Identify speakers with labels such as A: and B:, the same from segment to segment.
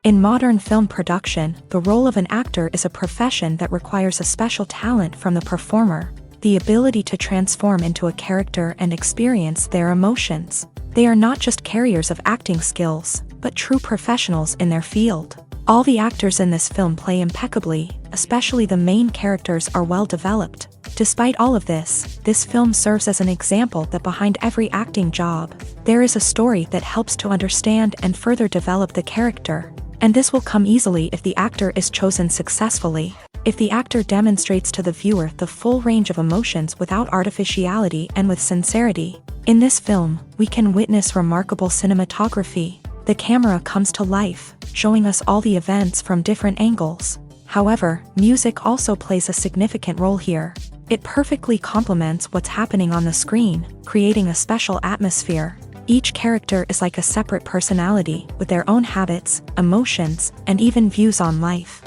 A: In modern film production, the role of an actor is a profession that requires a special talent from the performer, the ability to transform into a character and experience their emotions. They are not just carriers of acting skills, but true professionals in their field. All the actors in this film play impeccably, especially the main characters are well developed. Despite all of this film serves as an example that behind every acting job, there is a story that helps to understand and further develop the character. And this will come easily if the actor is chosen successfully. If the actor demonstrates to the viewer the full range of emotions without artificiality and with sincerity. In this film, we can witness remarkable cinematography. The camera comes to life, showing us all the events from different angles. However, music also plays a significant role here. It perfectly complements what's happening on the screen, creating a special atmosphere. Each character is like a separate personality, with their own habits, emotions, and even views on life.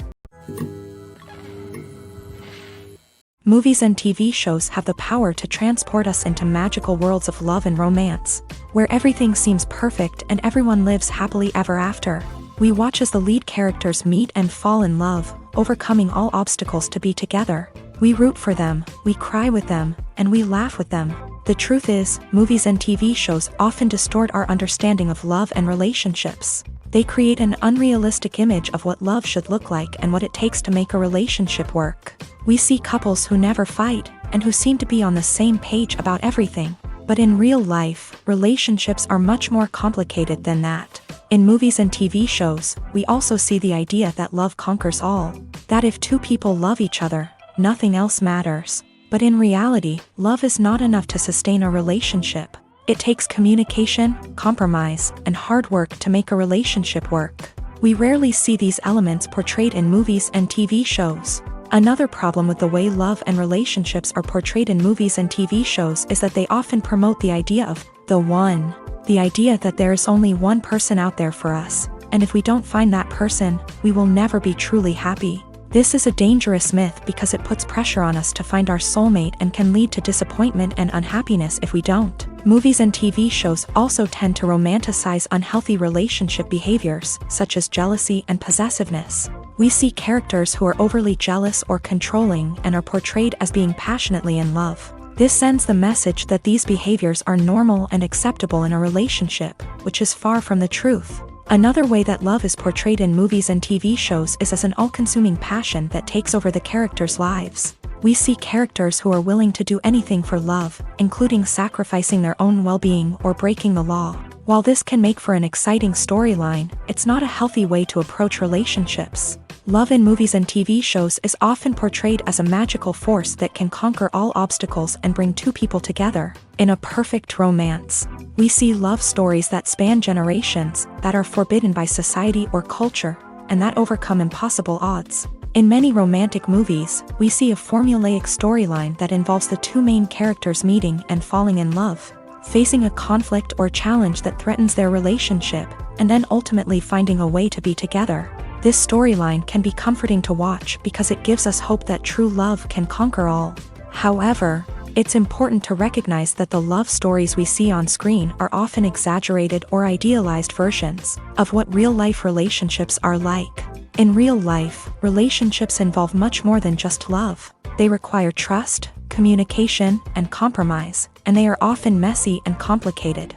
A: Movies and TV shows have the power to transport us into magical worlds of love and romance, where everything seems perfect and everyone lives happily ever after. We watch as the lead characters meet and fall in love, overcoming all obstacles to be together. We root for them, we cry with them, and we laugh with them. The truth is, movies and TV shows often distort our understanding of love and relationships. They create an unrealistic image of what love should look like and what it takes to make a relationship work. We see couples who never fight, and who seem to be on the same page about everything. But in real life, relationships are much more complicated than that. In movies and TV shows, we also see the idea that love conquers all. That if two people love each other, nothing else matters. But in reality, love is not enough to sustain a relationship. It takes communication, compromise, and hard work to make a relationship work. We rarely see these elements portrayed in movies and TV shows. Another problem with the way love and relationships are portrayed in movies and TV shows is that they often promote the idea of the one. The idea that there is only one person out there for us, and if we don't find that person, we will never be truly happy. This is a dangerous myth because it puts pressure on us to find our soulmate and can lead to disappointment and unhappiness if we don't. Movies and TV shows also tend to romanticize unhealthy relationship behaviors, such as jealousy and possessiveness. We see characters who are overly jealous or controlling and are portrayed as being passionately in love. This sends the message that these behaviors are normal and acceptable in a relationship, which is far from the truth. Another way that love is portrayed in movies and TV shows is as an all-consuming passion that takes over the characters' lives. We see characters who are willing to do anything for love, including sacrificing their own well-being or breaking the law. While this can make for an exciting storyline, it's not a healthy way to approach relationships. Love in movies and TV shows is often portrayed as a magical force that can conquer all obstacles and bring two people together in a perfect romance. We see love stories that span generations, that are forbidden by society or culture, and that overcome impossible odds. In many romantic movies, we see a formulaic storyline that involves the two main characters meeting and falling in love, facing a conflict or challenge that threatens their relationship, and then ultimately finding a way to be together. This storyline can be comforting to watch because it gives us hope that true love can conquer all. However, it's important to recognize that the love stories we see on screen are often exaggerated or idealized versions of what real-life relationships are like. In real life, relationships involve much more than just love. They require trust, communication, and compromise, and they are often messy and complicated.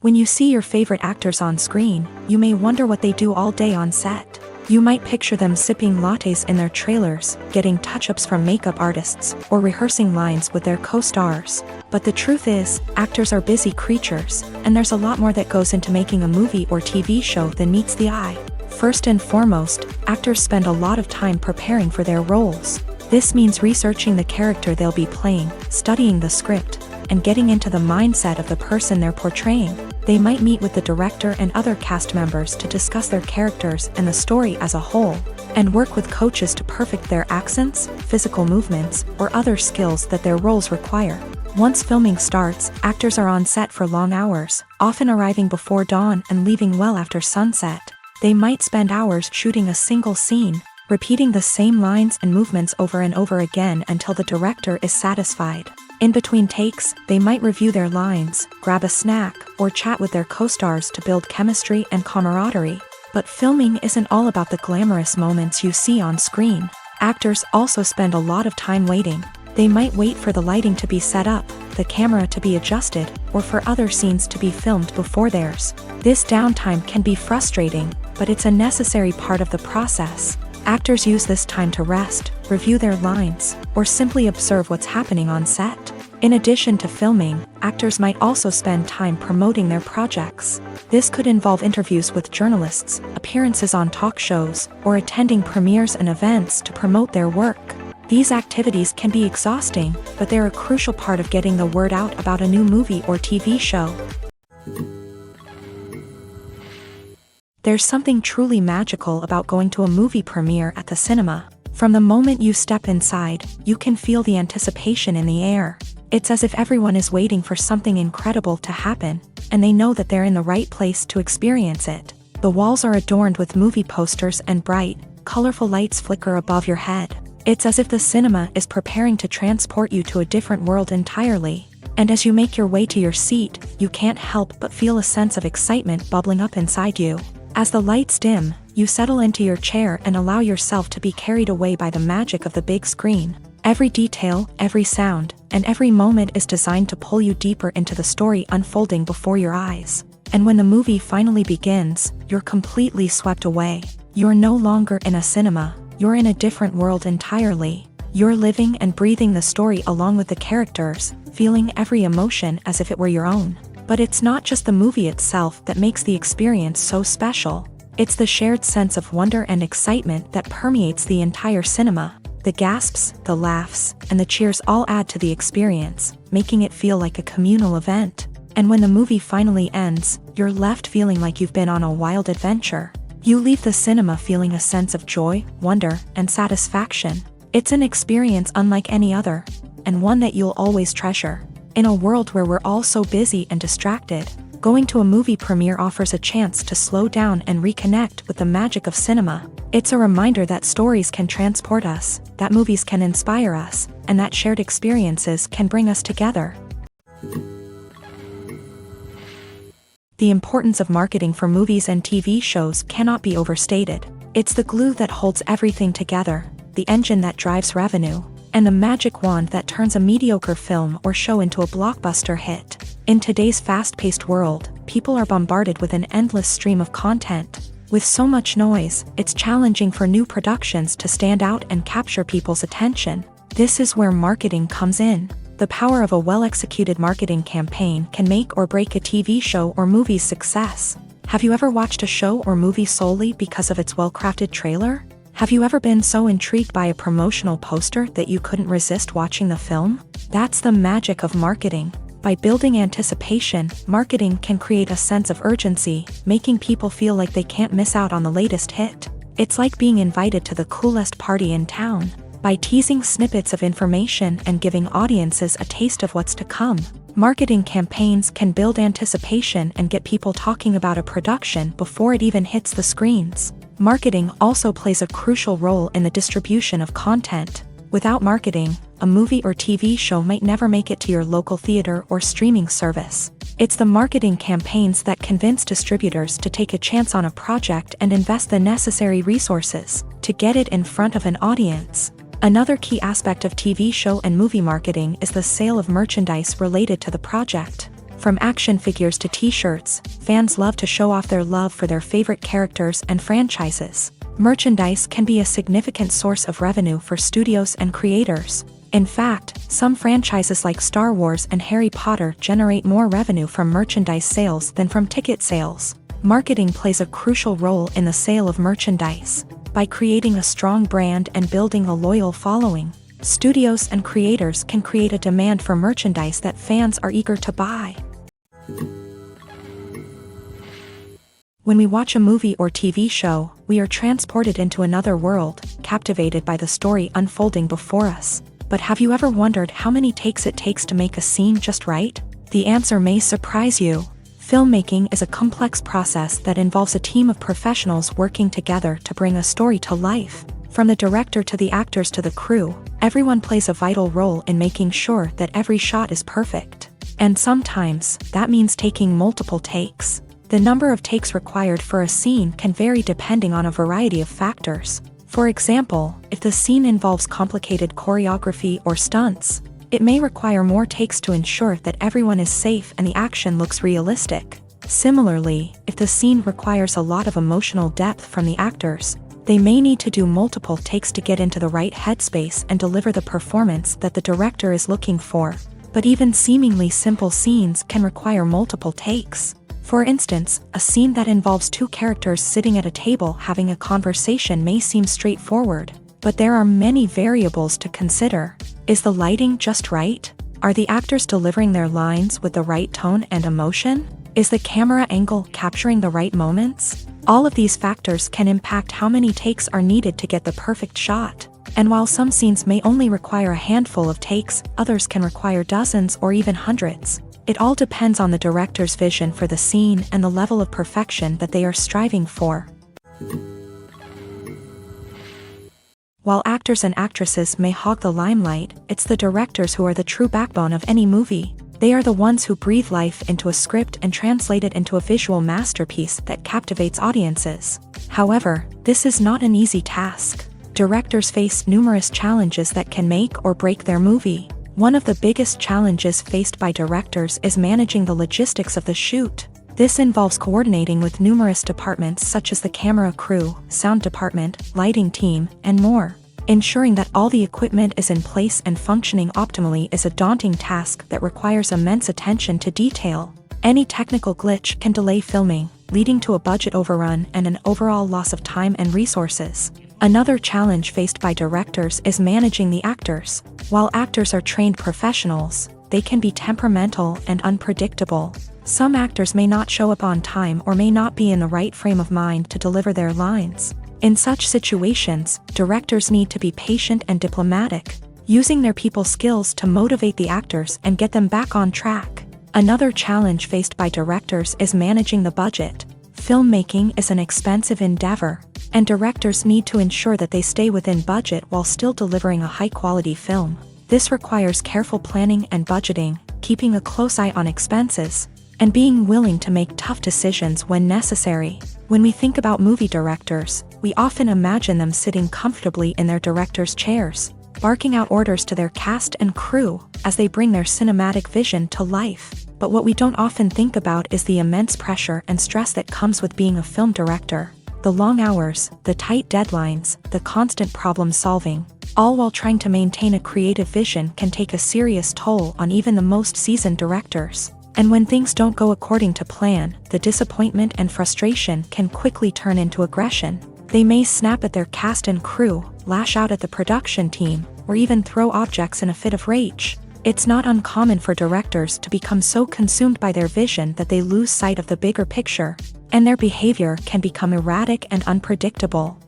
A: When you see your favorite actors on screen, you may wonder what they do all day on set. You might picture them sipping lattes in their trailers, getting touch-ups from makeup artists, or rehearsing lines with their co-stars. But the truth is, actors are busy creatures, and there's a lot more that goes into making a movie or TV show than meets the eye. First and foremost, actors spend a lot of time preparing for their roles. This means researching the character they'll be playing, studying the script, and getting into the mindset of the person they're portraying. They might meet with the director and other cast members to discuss their characters and the story as a whole, and work with coaches to perfect their accents, physical movements, or other skills that their roles require. Once filming starts, actors are on set for long hours, often arriving before dawn and leaving well after sunset. They might spend hours shooting a single scene, repeating the same lines and movements over and over again until the director is satisfied. In between takes, they might review their lines, grab a snack, or chat with their co-stars to build chemistry and camaraderie. But filming isn't all about the glamorous moments you see on screen. Actors also spend a lot of time waiting. They might wait for the lighting to be set up, the camera to be adjusted, or for other scenes to be filmed before theirs. This downtime can be frustrating, but it's a necessary part of the process. Actors use this time to rest, review their lines, or simply observe what's happening on set. In addition to filming, actors might also spend time promoting their projects. This could involve interviews with journalists, appearances on talk shows, or attending premieres and events to promote their work. These activities can be exhausting, but they're a crucial part of getting the word out about a new movie or TV show. There's something truly magical about going to a movie premiere at the cinema. From the moment you step inside, you can feel the anticipation in the air. It's as if everyone is waiting for something incredible to happen, and they know that they're in the right place to experience it. The walls are adorned with movie posters and bright, colorful lights flicker above your head. It's as if the cinema is preparing to transport you to a different world entirely. And as you make your way to your seat, you can't help but feel a sense of excitement bubbling up inside you. As the lights dim, you settle into your chair and allow yourself to be carried away by the magic of the big screen. Every detail, every sound, and every moment is designed to pull you deeper into the story unfolding before your eyes. And when the movie finally begins, you're completely swept away. You're no longer in a cinema. You're in a different world entirely. You're living and breathing the story along with the characters, feeling every emotion as if it were your own. But it's not just the movie itself that makes the experience so special. It's the shared sense of wonder and excitement that permeates the entire cinema. The gasps, the laughs, and the cheers all add to the experience, making it feel like a communal event. And when the movie finally ends, you're left feeling like you've been on a wild adventure. You leave the cinema feeling a sense of joy, wonder, and satisfaction. It's an experience unlike any other, and one that you'll always treasure. In a world where we're all so busy and distracted, going to a movie premiere offers a chance to slow down and reconnect with the magic of cinema. It's a reminder that stories can transport us, that movies can inspire us, and that shared experiences can bring us together. The importance of marketing for movies and TV shows cannot be overstated. It's the glue that holds everything together, the engine that drives revenue, and the magic wand that turns a mediocre film or show into a blockbuster hit. In today's fast-paced world, people are bombarded with an endless stream of content. With so much noise, it's challenging for new productions to stand out and capture people's attention. This is where marketing comes in. The power of a well-executed marketing campaign can make or break a TV show or movie's success. Have you ever watched a show or movie solely because of its well-crafted trailer? Have you ever been so intrigued by a promotional poster that you couldn't resist watching the film? That's the magic of marketing. By building anticipation, marketing can create a sense of urgency, making people feel like they can't miss out on the latest hit. It's like being invited to the coolest party in town. By teasing snippets of information and giving audiences a taste of what's to come, marketing campaigns can build anticipation and get people talking about a production before it even hits the screens. Marketing also plays a crucial role in the distribution of content. Without marketing, a movie or TV show might never make it to your local theater or streaming service. It's the marketing campaigns that convince distributors to take a chance on a project and invest the necessary resources to get it in front of an audience. Another key aspect of TV show and movie marketing is the sale of merchandise related to the project. From action figures to t-shirts, fans love to show off their love for their favorite characters and franchises. Merchandise can be a significant source of revenue for studios and creators. In fact, some franchises like Star Wars and Harry Potter generate more revenue from merchandise sales than from ticket sales. Marketing plays a crucial role in the sale of merchandise. By creating a strong brand and building a loyal following, studios and creators can create a demand for merchandise that fans are eager to buy. When we watch a movie or TV show, we are transported into another world, captivated by the story unfolding before us. But have you ever wondered how many takes it takes to make a scene just right? The answer may surprise you. Filmmaking is a complex process that involves a team of professionals working together to bring a story to life. From the director to the actors to the crew, everyone plays a vital role in making sure that every shot is perfect. And sometimes, that means taking multiple takes. The number of takes required for a scene can vary depending on a variety of factors. For example, if the scene involves complicated choreography or stunts, it may require more takes to ensure that everyone is safe and the action looks realistic. Similarly, if the scene requires a lot of emotional depth from the actors, they may need to do multiple takes to get into the right headspace and deliver the performance that the director is looking for. But even seemingly simple scenes can require multiple takes. For instance, a scene that involves two characters sitting at a table having a conversation may seem straightforward, but there are many variables to consider. Is the lighting just right? Are the actors delivering their lines with the right tone and emotion? Is the camera angle capturing the right moments? All of these factors can impact how many takes are needed to get the perfect shot. And while some scenes may only require a handful of takes, others can require dozens or even hundreds. It all depends on the director's vision for the scene and the level of perfection that they are striving for. While actors and actresses may hog the limelight, it's the directors who are the true backbone of any movie. They are the ones who breathe life into a script and translate it into a visual masterpiece that captivates audiences. However, this is not an easy task. Directors face numerous challenges that can make or break their movie. One of the biggest challenges faced by directors is managing the logistics of the shoot. This involves coordinating with numerous departments such as the camera crew, sound department, lighting team, and more. Ensuring that all the equipment is in place and functioning optimally is a daunting task that requires immense attention to detail. Any technical glitch can delay filming, leading to a budget overrun and an overall loss of time and resources. Another challenge faced by directors is managing the actors. While actors are trained professionals, they can be temperamental and unpredictable. Some actors may not show up on time or may not be in the right frame of mind to deliver their lines. In such situations, directors need to be patient and diplomatic, using their people skills to motivate the actors and get them back on track. Another challenge faced by directors is managing the budget. Filmmaking is an expensive endeavor, and directors need to ensure that they stay within budget while still delivering a high-quality film. This requires careful planning and budgeting, keeping a close eye on expenses, and being willing to make tough decisions when necessary. When we think about movie directors, we often imagine them sitting comfortably in their director's chairs, barking out orders to their cast and crew as they bring their cinematic vision to life. But what we don't often think about is the immense pressure and stress that comes with being a film director. The long hours, the tight deadlines, the constant problem solving, all while trying to maintain a creative vision can take a serious toll on even the most seasoned directors. And when things don't go according to plan, the disappointment and frustration can quickly turn into aggression. They may snap at their cast and crew, lash out at the production team, or even throw objects in a fit of rage. It's not uncommon for directors to become so consumed by their vision that they lose sight of the bigger picture, and their behavior can become erratic and unpredictable.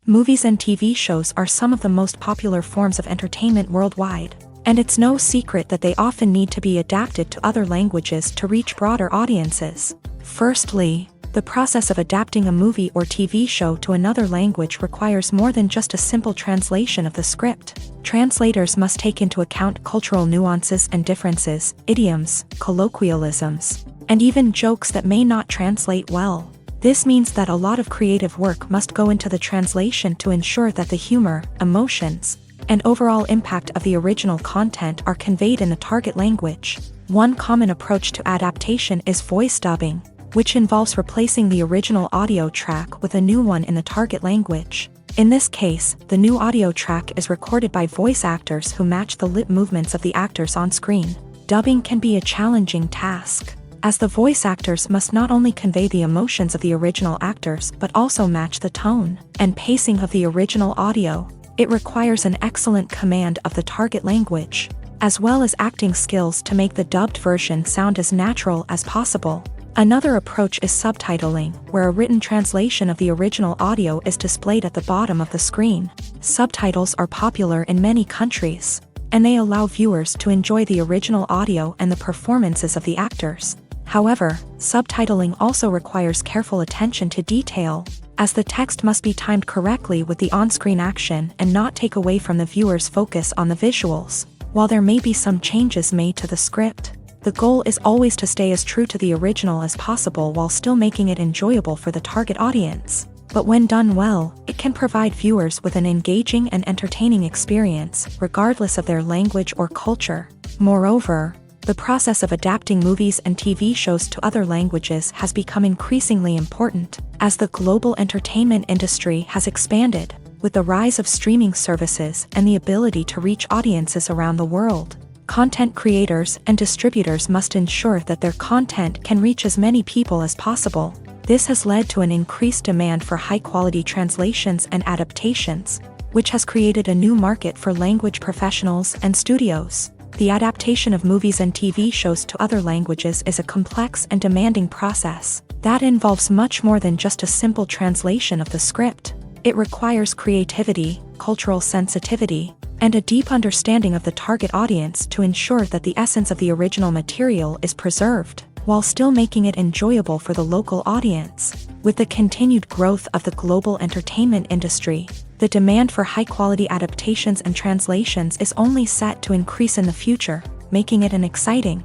A: Movies and TV shows are some of the most popular forms of entertainment worldwide, and it's no secret that they often need to be adapted to other languages to reach broader audiences. Firstly, the process of adapting a movie or TV show to another language requires more than just a simple translation of the script. Translators must take into account cultural nuances and differences, idioms, colloquialisms, and even jokes that may not translate well. This means that a lot of creative work must go into the translation to ensure that the humor, emotions, and overall impact of the original content are conveyed in the target language. One common approach to adaptation is voice dubbing, which involves replacing the original audio track with a new one in the target language. In this case, the new audio track is recorded by voice actors who match the lip movements of the actors on screen. Dubbing can be a challenging task, as the voice actors must not only convey the emotions of the original actors but also match the tone and pacing of the original audio. It requires an excellent command of the target language, as well as acting skills to make the dubbed version sound as natural as possible. Another approach is subtitling, where a written translation of the original audio is displayed at the bottom of the screen. Subtitles are popular in many countries, and they allow viewers to enjoy the original audio and the performances of the actors. However, subtitling also requires careful attention to detail. as the text must be timed correctly with the on-screen action and not take away from the viewer's focus on the visuals. While there may be some changes made to the script, the goal is always to stay as true to the original as possible while still making it enjoyable for the target audience. But when done well, it can provide viewers with an engaging and entertaining experience, regardless of their language or culture. Moreover, the process of adapting movies and TV shows to other languages has become increasingly important, as the global entertainment industry has expanded, with the rise of streaming services and the ability to reach audiences around the world. Content creators and distributors must ensure that their content can reach as many people as possible. This has led to an increased demand for high-quality translations and adaptations, which has created a new market for language professionals and studios. The adaptation of movies and TV shows to other languages is a complex and demanding process that involves much more than just a simple translation of the script. It requires creativity, cultural sensitivity, and a deep understanding of the target audience to ensure that the essence of the original material is preserved, while still making it enjoyable for the local audience. With the continued growth of the global entertainment industry, the demand for high-quality adaptations and translations is only set to increase in the future, making it an exciting.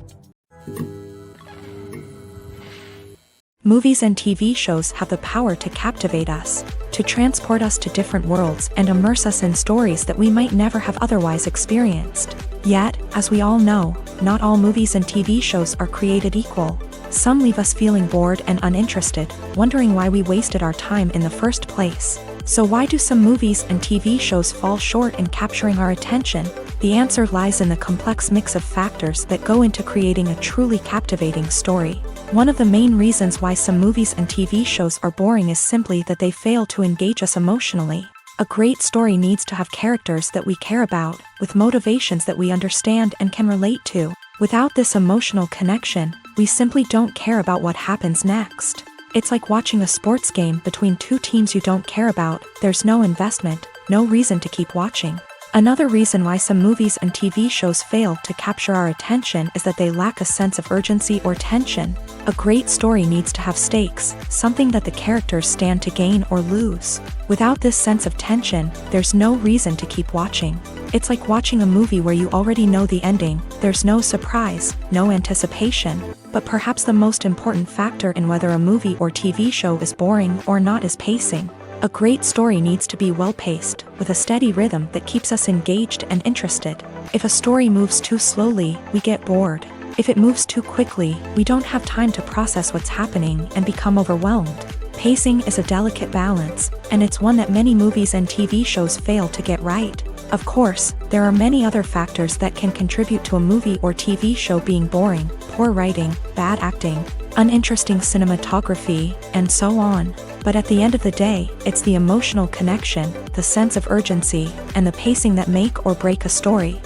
A: Movies and TV shows have the power to captivate us, to transport us to different worlds and immerse us in stories that we might never have otherwise experienced. Yet, as we all know, not all movies and TV shows are created equal. Some leave us feeling bored and uninterested, wondering why we wasted our time in the first place. So why do some movies and TV shows fall short in capturing our attention? The answer lies in the complex mix of factors that go into creating a truly captivating story. One of the main reasons why some movies and TV shows are boring is simply that they fail to engage us emotionally. A great story needs to have characters that we care about, with motivations that we understand and can relate to. Without this emotional connection, we simply don't care about what happens next. It's like watching a sports game between two teams you don't care about. There's no investment, no reason to keep watching. Another reason why some movies and TV shows fail to capture our attention is that they lack a sense of urgency or tension. A great story needs to have stakes, something that the characters stand to gain or lose. Without this sense of tension, there's no reason to keep watching. It's like watching a movie where you already know the ending. There's no surprise, no anticipation. But perhaps the most important factor in whether a movie or TV show is boring or not is pacing. A great story needs to be well-paced, with a steady rhythm that keeps us engaged and interested. If a story moves too slowly, we get bored. If it moves too quickly, we don't have time to process what's happening and become overwhelmed. Pacing is a delicate balance, and it's one that many movies and TV shows fail to get right. Of course, there are many other factors that can contribute to a movie or TV show being boring: poor writing, bad acting, uninteresting cinematography, and so on. But at the end of the day, it's the emotional connection, the sense of urgency, and the pacing that make or break a story.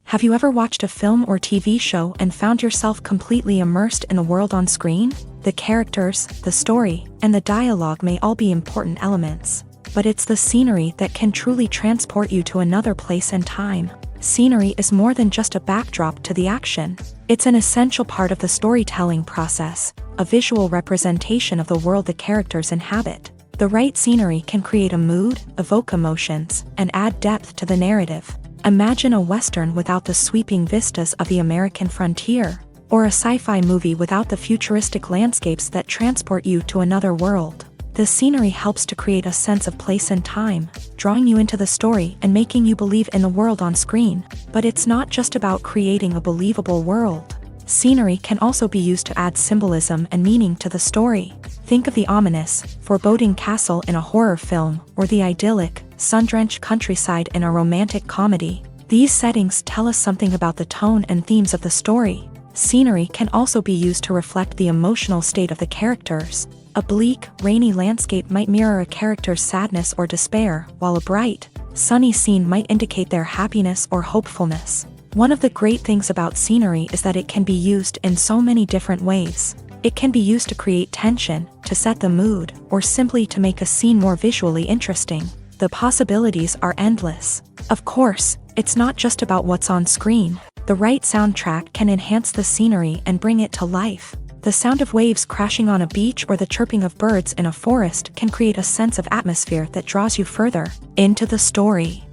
A: Have you ever watched a film or TV show and found yourself completely immersed in the world on screen? The characters, the story, and the dialogue may all be important elements, but it's the scenery that can truly transport you to another place and time. Scenery is more than just a backdrop to the action. It's an essential part of the storytelling process, a visual representation of the world the characters inhabit. The right scenery can create a mood, evoke emotions, and add depth to the narrative. Imagine a Western without the sweeping vistas of the American frontier, or a sci-fi movie without the futuristic landscapes that transport you to another world. The scenery helps to create a sense of place and time, drawing you into the story and making you believe in the world on screen. But it's not just about creating a believable world. Scenery can also be used to add symbolism and meaning to the story. Think of the ominous, foreboding castle in a horror film, or the idyllic, sun-drenched countryside in a romantic comedy. These settings tell us something about the tone and themes of the story. Scenery can also be used to reflect the emotional state of the characters. A bleak, rainy landscape might mirror a character's sadness or despair, while a bright, sunny scene might indicate their happiness or hopefulness. One of the great things about scenery is that it can be used in so many different ways. It can be used to create tension, to set the mood, or simply to make a scene more visually interesting. The possibilities are endless. Of course, it's not just about what's on screen. The right soundtrack can enhance the scenery and bring it to life. The sound of waves crashing on a beach or the chirping of birds in a forest can create a sense of atmosphere that draws you further into the story.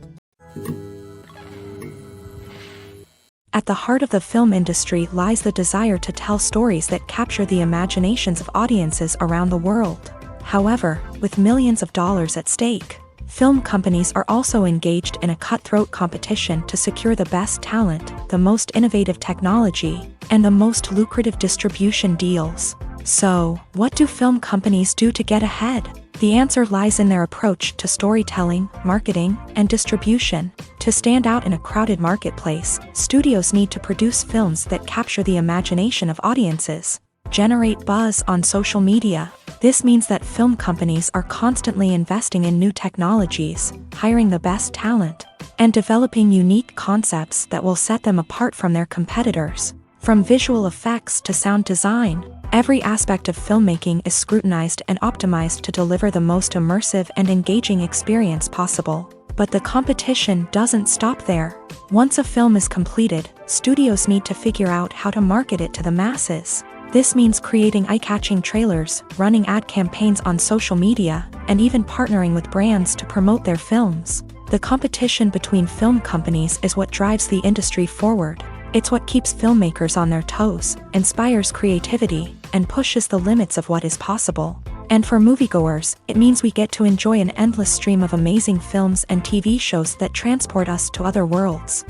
A: At the heart of the film industry lies the desire to tell stories that capture the imaginations of audiences around the world. However, with millions of dollars at stake, film companies are also engaged in a cutthroat competition to secure the best talent, the most innovative technology, and the most lucrative distribution deals. So, what do film companies do to get ahead? The answer lies in their approach to storytelling, marketing, and distribution. To stand out in a crowded marketplace, studios need to produce films that capture the imagination of audiences, generate buzz on social media. This means that film companies are constantly investing in new technologies, hiring the best talent, and developing unique concepts that will set them apart from their competitors. From visual effects to sound design, every aspect of filmmaking is scrutinized and optimized to deliver the most immersive and engaging experience possible. But the competition doesn't stop there. Once a film is completed, studios need to figure out how to market it to the masses. This means creating eye-catching trailers, running ad campaigns on social media, and even partnering with brands to promote their films. The competition between film companies is what drives the industry forward. It's what keeps filmmakers on their toes, inspires creativity, and pushes the limits of what is possible. And for moviegoers, it means we get to enjoy an endless stream of amazing films and TV shows that transport us to other worlds.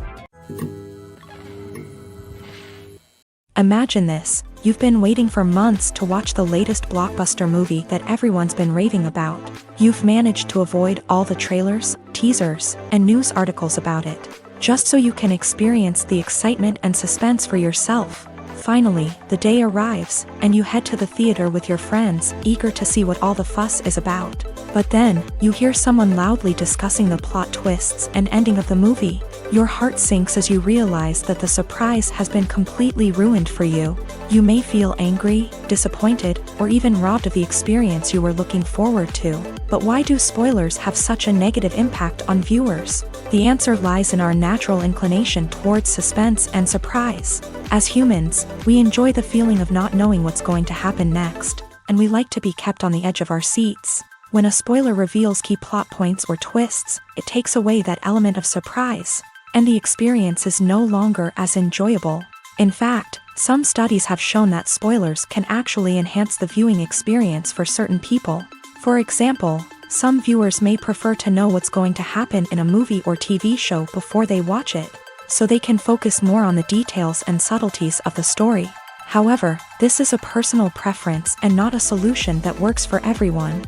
A: Imagine this. You've been waiting for months to watch the latest blockbuster movie that everyone's been raving about. You've managed to avoid all the trailers, teasers, and news articles about it, just so you can experience the excitement and suspense for yourself. Finally, the day arrives, and you head to the theater with your friends, eager to see what all the fuss is about. But then, you hear someone loudly discussing the plot twists and ending of the movie. Your heart sinks as you realize that the surprise has been completely ruined for you. You may feel angry, disappointed, or even robbed of the experience you were looking forward to. But why do spoilers have such a negative impact on viewers? The answer lies in our natural inclination towards suspense and surprise. As humans, we enjoy the feeling of not knowing what's going to happen next, and we like to be kept on the edge of our seats. When a spoiler reveals key plot points or twists, it takes away that element of surprise, and the experience is no longer as enjoyable. In fact, some studies have shown that spoilers can actually enhance the viewing experience for certain people. For example, some viewers may prefer to know what's going to happen in a movie or TV show before they watch it, so they can focus more on the details and subtleties of the story. However, this is a personal preference and not a solution that works for everyone.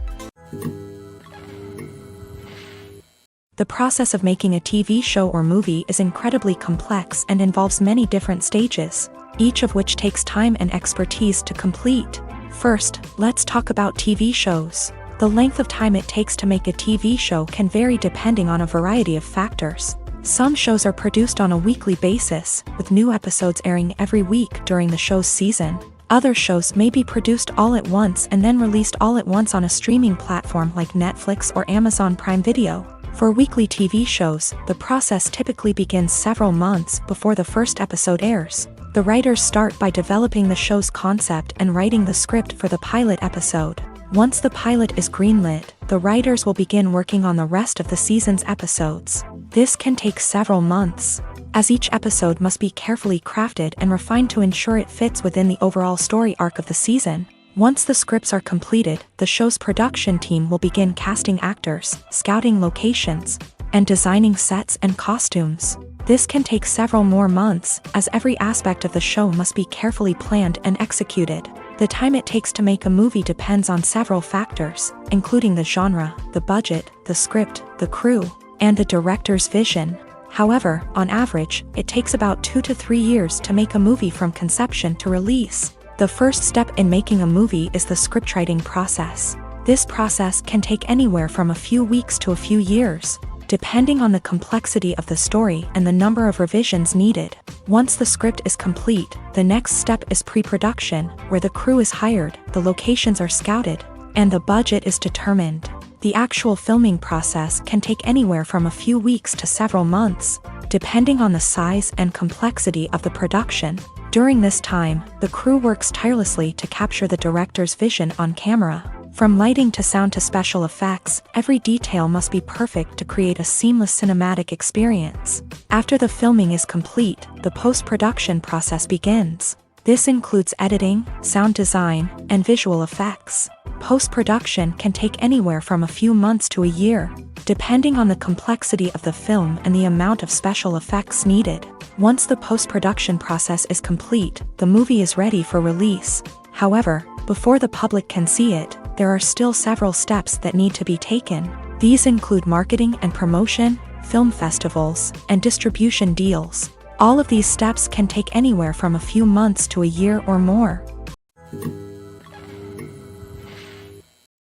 A: The process of making a TV show or movie is incredibly complex and involves many different stages, each of which takes time and expertise to complete. First, let's talk about TV shows. The length of time it takes to make a TV show can vary depending on a variety of factors. Some shows are produced on a weekly basis, with new episodes airing every week during the show's season. Other shows may be produced all at once and then released all at once on a streaming platform like Netflix or Amazon Prime Video. For weekly TV shows, the process typically begins several months before the first episode airs. The writers start by developing the show's concept and writing the script for the pilot episode. Once the pilot is greenlit, the writers will begin working on the rest of the season's episodes. This can take several months, as each episode must be carefully crafted and refined to ensure it fits within the overall story arc of the season. Once the scripts are completed, the show's production team will begin casting actors, scouting locations, and designing sets and costumes. This can take several more months, as every aspect of the show must be carefully planned and executed. The time it takes to make a movie depends on several factors, including the genre, the budget, the script, the crew, and the director's vision. However, on average, it takes about 2 to 3 years to make a movie from conception to release. The first step in making a movie is the scriptwriting process. This process can take anywhere from a few weeks to a few years, depending on the complexity of the story and the number of revisions needed. Once the script is complete, the next step is pre-production, where the crew is hired, the locations are scouted, and the budget is determined. The actual filming process can take anywhere from a few weeks to several months, depending on the size and complexity of the production. During this time, the crew works tirelessly to capture the director's vision on camera. From lighting to sound to special effects, every detail must be perfect to create a seamless cinematic experience. After the filming is complete, the post-production process begins. This includes editing, sound design, and visual effects. Post-production can take anywhere from a few months to a year, depending on the complexity of the film and the amount of special effects needed. Once the post-production process is complete, the movie is ready for release. However, before the public can see it, there are still several steps that need to be taken. These include marketing and promotion, film festivals, and distribution deals. All of these steps can take anywhere from a few months to a year or more.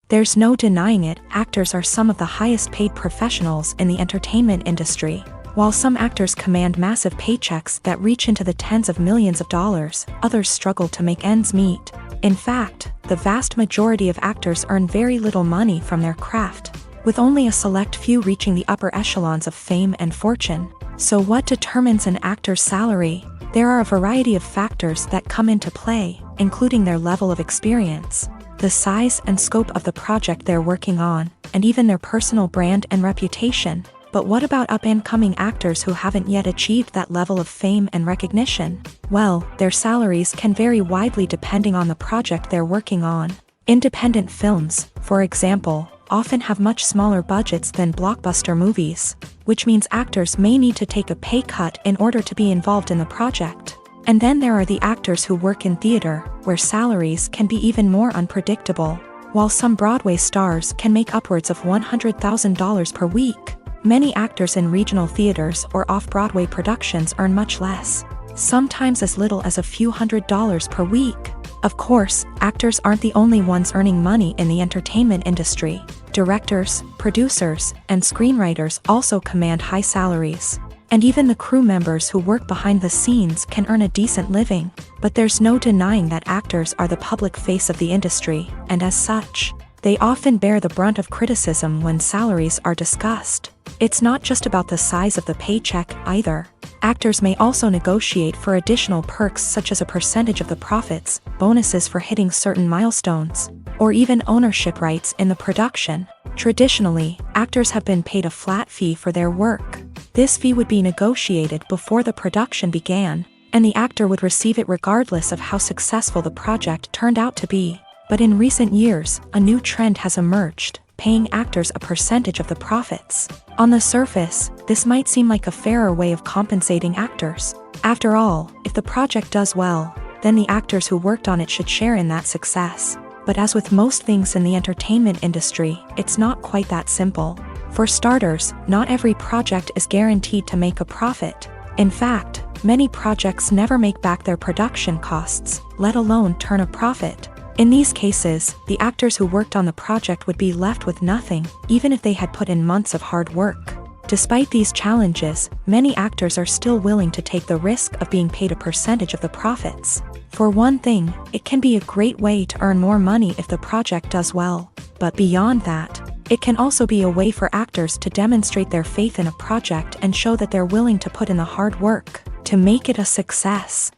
A: There's no denying it, actors are some of the highest paid professionals in the entertainment industry. While some actors command massive paychecks that reach into the tens of millions of dollars, others struggle to make ends meet. In fact, the vast majority of actors earn very little money from their craft, with only a select few reaching the upper echelons of fame and fortune. So what determines an actor's salary? There are a variety of factors that come into play, including their level of experience, the size and scope of the project they're working on, and even their personal brand and reputation. But what about up-and-coming actors who haven't yet achieved that level of fame and recognition? Well, their salaries can vary widely depending on the project they're working on. Independent films, for example, often have much smaller budgets than blockbuster movies, which means actors may need to take a pay cut in order to be involved in the project. And then there are the actors who work in theater, where salaries can be even more unpredictable. While some Broadway stars can make upwards of $100,000 per week, many actors in regional theaters or off-Broadway productions earn much less, sometimes as little as a few $100s per week. Of course, actors aren't the only ones earning money in the entertainment industry. Directors, producers, and screenwriters also command high salaries. And even the crew members who work behind the scenes can earn a decent living. But there's no denying that actors are the public face of the industry, and as such, they often bear the brunt of criticism when salaries are discussed. It's not just about the size of the paycheck either. Actors may also negotiate for additional perks such as a percentage of the profits, bonuses for hitting certain milestones, or even ownership rights in the production. Traditionally, actors have been paid a flat fee for their work. This fee would be negotiated before the production began, and the actor would receive it regardless of how successful the project turned out to be. But in recent years, a new trend has emerged, paying actors a percentage of the profits. On the surface, this might seem like a fairer way of compensating actors. After all, if the project does well, then the actors who worked on it should share in that success. But as with most things in the entertainment industry, it's not quite that simple. For starters, not every project is guaranteed to make a profit. In fact, many projects never make back their production costs, let alone turn a profit. In these cases, the actors who worked on the project would be left with nothing, even if they had put in months of hard work. Despite these challenges, many actors are still willing to take the risk of being paid a percentage of the profits. For one thing, it can be a great way to earn more money if the project does well. But beyond that, it can also be a way for actors to demonstrate their faith in a project and show that they're willing to put in the hard work to make it a success.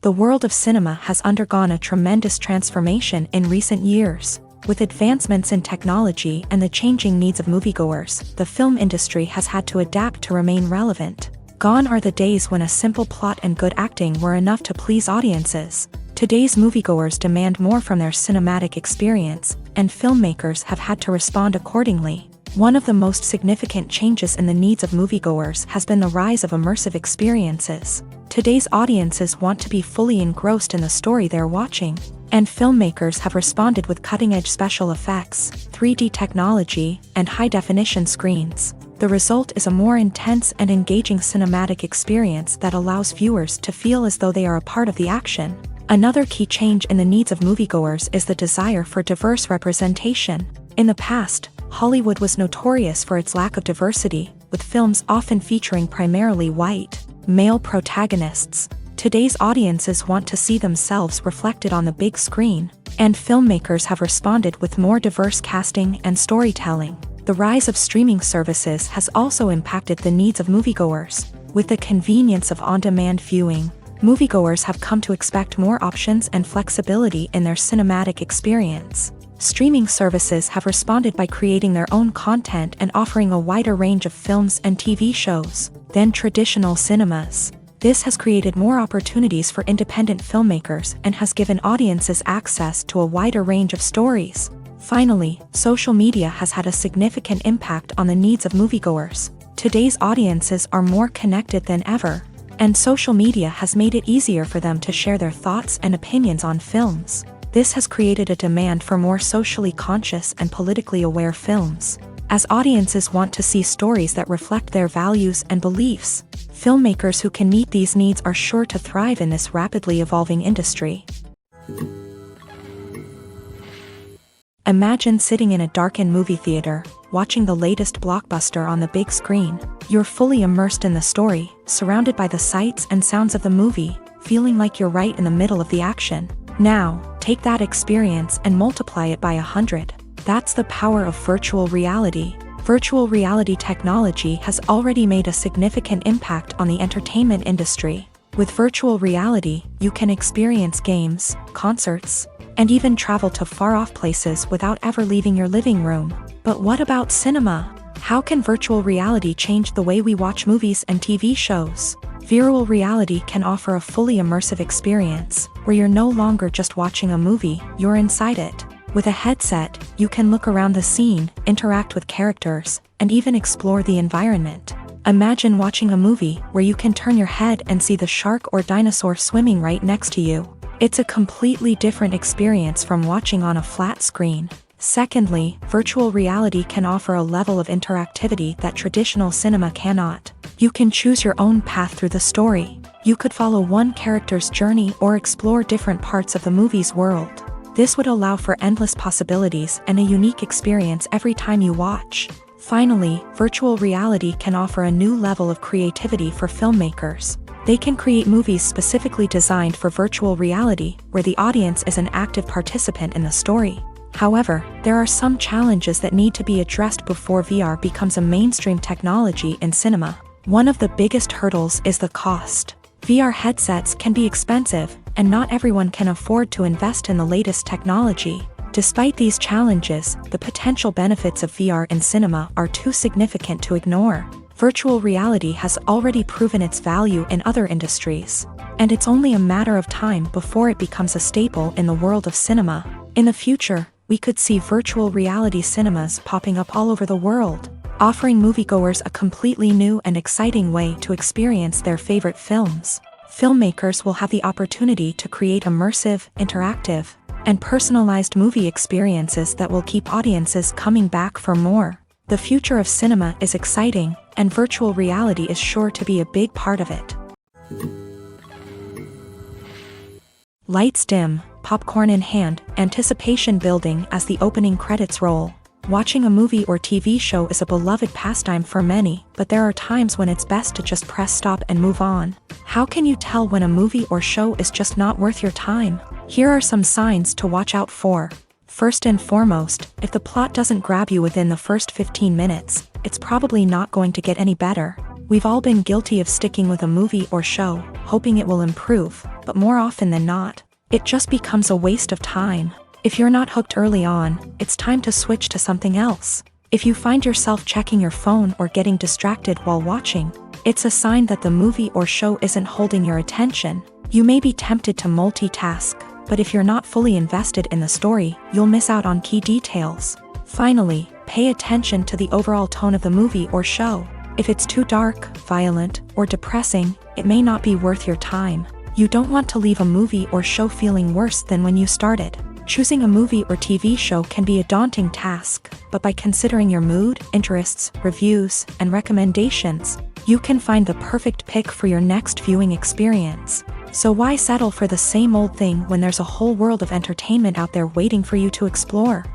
A: The world of cinema has undergone a tremendous transformation in recent years. With advancements in technology and the changing needs of moviegoers, the film industry has had to adapt to remain relevant. Gone are the days when a simple plot and good acting were enough to please audiences. Today's moviegoers demand more from their cinematic experience, and filmmakers have had to respond accordingly. One of the most significant changes in the needs of moviegoers has been the rise of immersive experiences. Today's audiences want to be fully engrossed in the story they're watching, and filmmakers have responded with cutting-edge special effects, 3D technology, and high-definition screens. The result is a more intense and engaging cinematic experience that allows viewers to feel as though they are a part of the action. Another key change in the needs of moviegoers is the desire for diverse representation. In the past, Hollywood was notorious for its lack of diversity, with films often featuring primarily white, male protagonists. Today's audiences want to see themselves reflected on the big screen, and filmmakers have responded with more diverse casting and storytelling. The rise of streaming services has also impacted the needs of moviegoers. With the convenience of on-demand viewing, moviegoers have come to expect more options and flexibility in their cinematic experience. Streaming services have responded by creating their own content and offering a wider range of films and TV shows than traditional cinemas. This has created more opportunities for independent filmmakers and has given audiences access to a wider range of stories. Finally, social media has had a significant impact on the needs of moviegoers. Today's audiences are more connected than ever, and social media has made it easier for them to share their thoughts and opinions on films. This has created a demand for more socially conscious and politically aware films. As audiences want to see stories that reflect their values and beliefs, filmmakers who can meet these needs are sure to thrive in this rapidly evolving industry. Imagine sitting in a darkened movie theater, watching the latest blockbuster on the big screen. You're fully immersed in the story, surrounded by the sights and sounds of the movie, feeling like you're right in the middle of the action. Now, take that experience and multiply it by 100. That's the power of virtual reality. Virtual reality technology has already made a significant impact on the entertainment industry. With virtual reality, you can experience games, concerts, and even travel to far-off places without ever leaving your living room. But what about cinema? How can virtual reality change the way we watch movies and TV shows? Virtual reality can offer a fully immersive experience, where you're no longer just watching a movie, you're inside it. With a headset, you can look around the scene, interact with characters, and even explore the environment. Imagine watching a movie where you can turn your head and see the shark or dinosaur swimming right next to you. It's a completely different experience from watching on a flat screen. Secondly, virtual reality can offer a level of interactivity that traditional cinema cannot. You can choose your own path through the story. You could follow one character's journey or explore different parts of the movie's world. This would allow for endless possibilities and a unique experience every time you watch. Finally, virtual reality can offer a new level of creativity for filmmakers. They can create movies specifically designed for virtual reality, where the audience is an active participant in the story. However, there are some challenges that need to be addressed before VR becomes a mainstream technology in cinema. One of the biggest hurdles is the cost. VR headsets can be expensive, and not everyone can afford to invest in the latest technology. Despite these challenges, the potential benefits of VR in cinema are too significant to ignore. Virtual reality has already proven its value in other industries, and it's only a matter of time before it becomes a staple in the world of cinema. In the future, we could see virtual reality cinemas popping up all over the world, offering moviegoers a completely new and exciting way to experience their favorite films. Filmmakers will have the opportunity to create immersive, interactive, and personalized movie experiences that will keep audiences coming back for more. The future of cinema is exciting, and virtual reality is sure to be a big part of it. Lights dim, popcorn in hand, anticipation building as the opening credits roll. Watching a movie or TV show is a beloved pastime for many, but there are times when it's best to just press stop and move on. How can you tell when a movie or show is just not worth your time? Here are some signs to watch out for. First and foremost, if the plot doesn't grab you within the first 15 minutes, it's probably not going to get any better. We've all been guilty of sticking with a movie or show, hoping it will improve, but more often than not, it just becomes a waste of time. If you're not hooked early on, it's time to switch to something else. If you find yourself checking your phone or getting distracted while watching, it's a sign that the movie or show isn't holding your attention. You may be tempted to multitask, but if you're not fully invested in the story, you'll miss out on key details. Finally, pay attention to the overall tone of the movie or show. If it's too dark, violent, or depressing, it may not be worth your time. You don't want to leave a movie or show feeling worse than when you started. Choosing a movie or TV show can be a daunting task, but by considering your mood, interests, reviews, and recommendations, you can find the perfect pick for your next viewing experience. So why settle for the same old thing when there's a whole world of entertainment out there waiting for you to explore?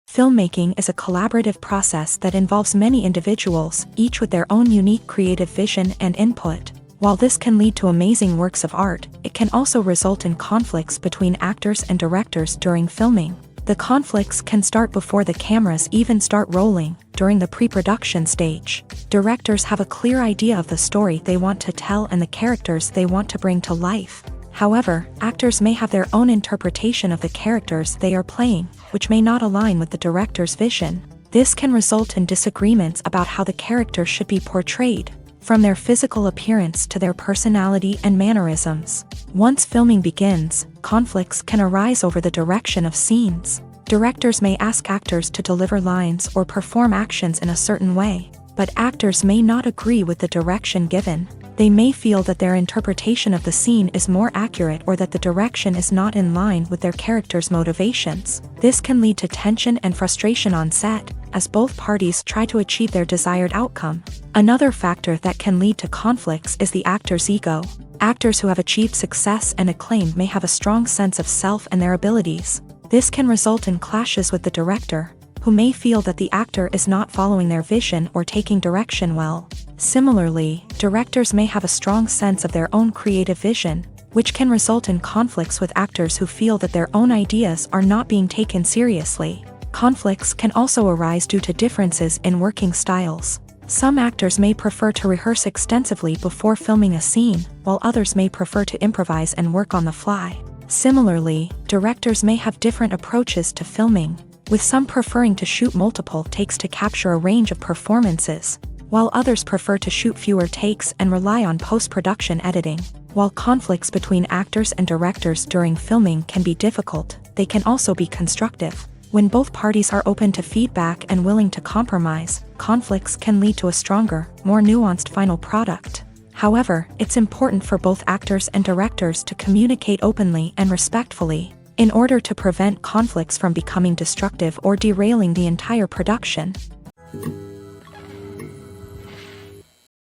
A: Filmmaking is a collaborative process that involves many individuals, each with their own unique creative vision and input. While this can lead to amazing works of art, it can also result in conflicts between actors and directors during filming. The conflicts can start before the cameras even start rolling, during the pre-production stage. Directors have a clear idea of the story they want to tell and the characters they want to bring to life. However, actors may have their own interpretation of the characters they are playing, which may not align with the director's vision. This can result in disagreements about how the character should be portrayed, from their physical appearance to their personality and mannerisms. Once filming begins, conflicts can arise over the direction of scenes. Directors may ask actors to deliver lines or perform actions in a certain way, but actors may not agree with the direction given. They may feel that their interpretation of the scene is more accurate or that the direction is not in line with their character's motivations. This can lead to tension and frustration on set, as both parties try to achieve their desired outcome. Another factor that can lead to conflicts is the actor's ego. Actors who have achieved success and acclaim may have a strong sense of self and their abilities. This can result in clashes with the director, who may feel that the actor is not following their vision or taking direction well. Similarly, directors may have a strong sense of their own creative vision, which can result in conflicts with actors who feel that their own ideas are not being taken seriously. Conflicts can also arise due to differences in working styles. Some actors may prefer to rehearse extensively before filming a scene, while others may prefer to improvise and work on the fly. Similarly, directors may have different approaches to filming, with some preferring to shoot multiple takes to capture a range of performances, while others prefer to shoot fewer takes and rely on post-production editing. While conflicts between actors and directors during filming can be difficult, they can also be constructive. When both parties are open to feedback and willing to compromise, conflicts can lead to a stronger, more nuanced final product. However, it's important for both actors and directors to communicate openly and respectfully, in order to prevent conflicts from becoming destructive or derailing the entire production.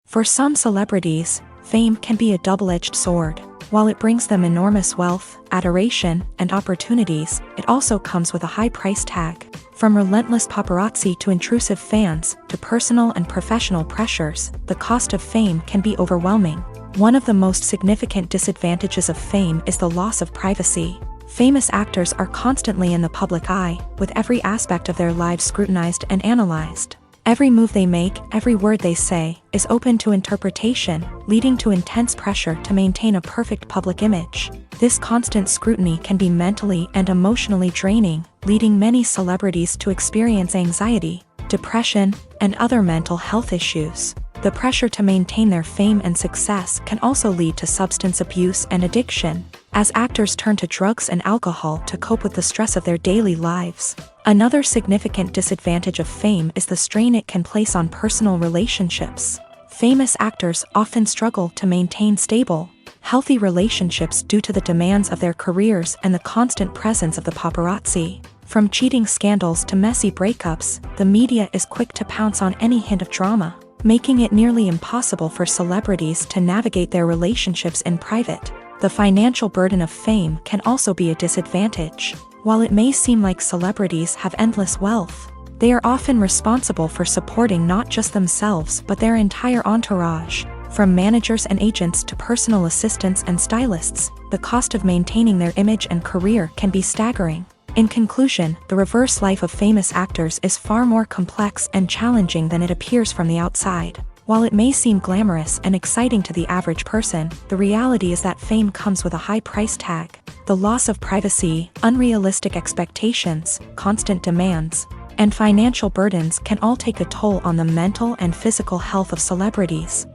A: For some celebrities, fame can be a double-edged sword. While it brings them enormous wealth, adoration, and opportunities, it also comes with a high price tag. From relentless paparazzi to intrusive fans, to personal and professional pressures, the cost of fame can be overwhelming. One of the most significant disadvantages of fame is the loss of privacy. Famous actors are constantly in the public eye, with every aspect of their lives scrutinized and analyzed. Every move they make, every word they say, is open to interpretation, leading to intense pressure to maintain a perfect public image. This constant scrutiny can be mentally and emotionally draining, leading many celebrities to experience anxiety, depression, and other mental health issues. The pressure to maintain their fame and success can also lead to substance abuse and addiction, as actors turn to drugs and alcohol to cope with the stress of their daily lives. Another significant disadvantage of fame is the strain it can place on personal relationships. Famous actors often struggle to maintain stable, healthy relationships due to the demands of their careers and the constant presence of the paparazzi. From cheating scandals to messy breakups, the media is quick to pounce on any hint of drama, making it nearly impossible for celebrities to navigate their relationships in private. The financial burden of fame can also be a disadvantage. While it may seem like celebrities have endless wealth, they are often responsible for supporting not just themselves but their entire entourage. From managers and agents to personal assistants and stylists, the cost of maintaining their image and career can be staggering. In conclusion, the reverse life of famous actors is far more complex and challenging than it appears from the outside. While it may seem glamorous and exciting to the average person, the reality is that fame comes with a high price tag. The loss of privacy, unrealistic expectations, constant demands, and financial burdens can all take a toll on the mental and physical health of celebrities.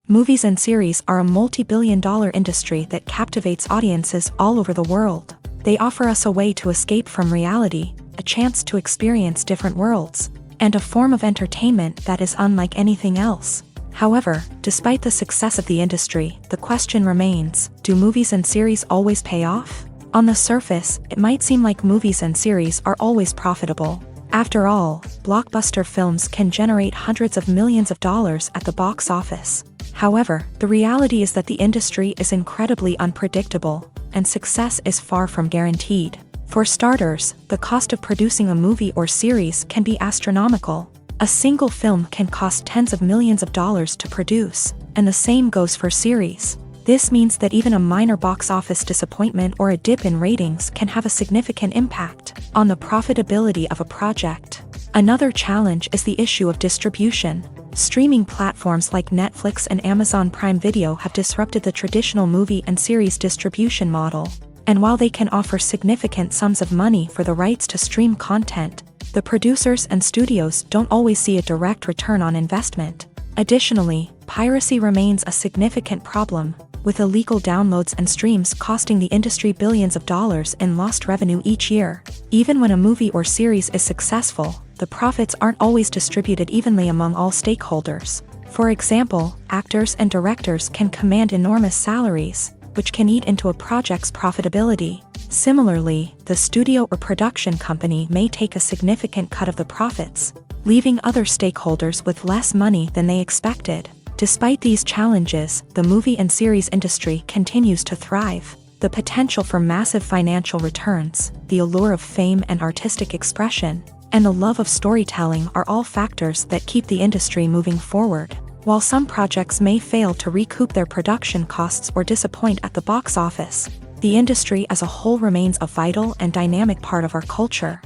A: Movies and series are a multi-billion-dollar industry that captivates audiences all over the world. They offer us a way to escape from reality, a chance to experience different worlds, and a form of entertainment that is unlike anything else. However, despite the success of the industry, the question remains, do movies and series always pay off? On the surface, it might seem like movies and series are always profitable. After all, blockbuster films can generate hundreds of millions of dollars at the box office. However, the reality is that the industry is incredibly unpredictable, and success is far from guaranteed. For starters, the cost of producing a movie or series can be astronomical. A single film can cost tens of millions of dollars to produce, and the same goes for series. This means that even a minor box office disappointment or a dip in ratings can have a significant impact on the profitability of a project. Another challenge is the issue of distribution. Streaming platforms like Netflix and Amazon Prime Video have disrupted the traditional movie and series distribution model. And while they can offer significant sums of money for the rights to stream content, the producers and studios don't always see a direct return on investment. Additionally, piracy remains a significant problem, with illegal downloads and streams costing the industry billions of dollars in lost revenue each year. Even when a movie or series is successful, the profits aren't always distributed evenly among all stakeholders. For example, actors and directors can command enormous salaries, which can eat into a project's profitability. Similarly, the studio or production company may take a significant cut of the profits, leaving other stakeholders with less money than they expected. Despite these challenges, the movie and series industry continues to thrive. The potential for massive financial returns, the allure of fame and artistic expression, and the love of storytelling are all factors that keep the industry moving forward. While some projects may fail to recoup their production costs or disappoint at the box office, the industry as a whole remains a vital and dynamic part of our culture.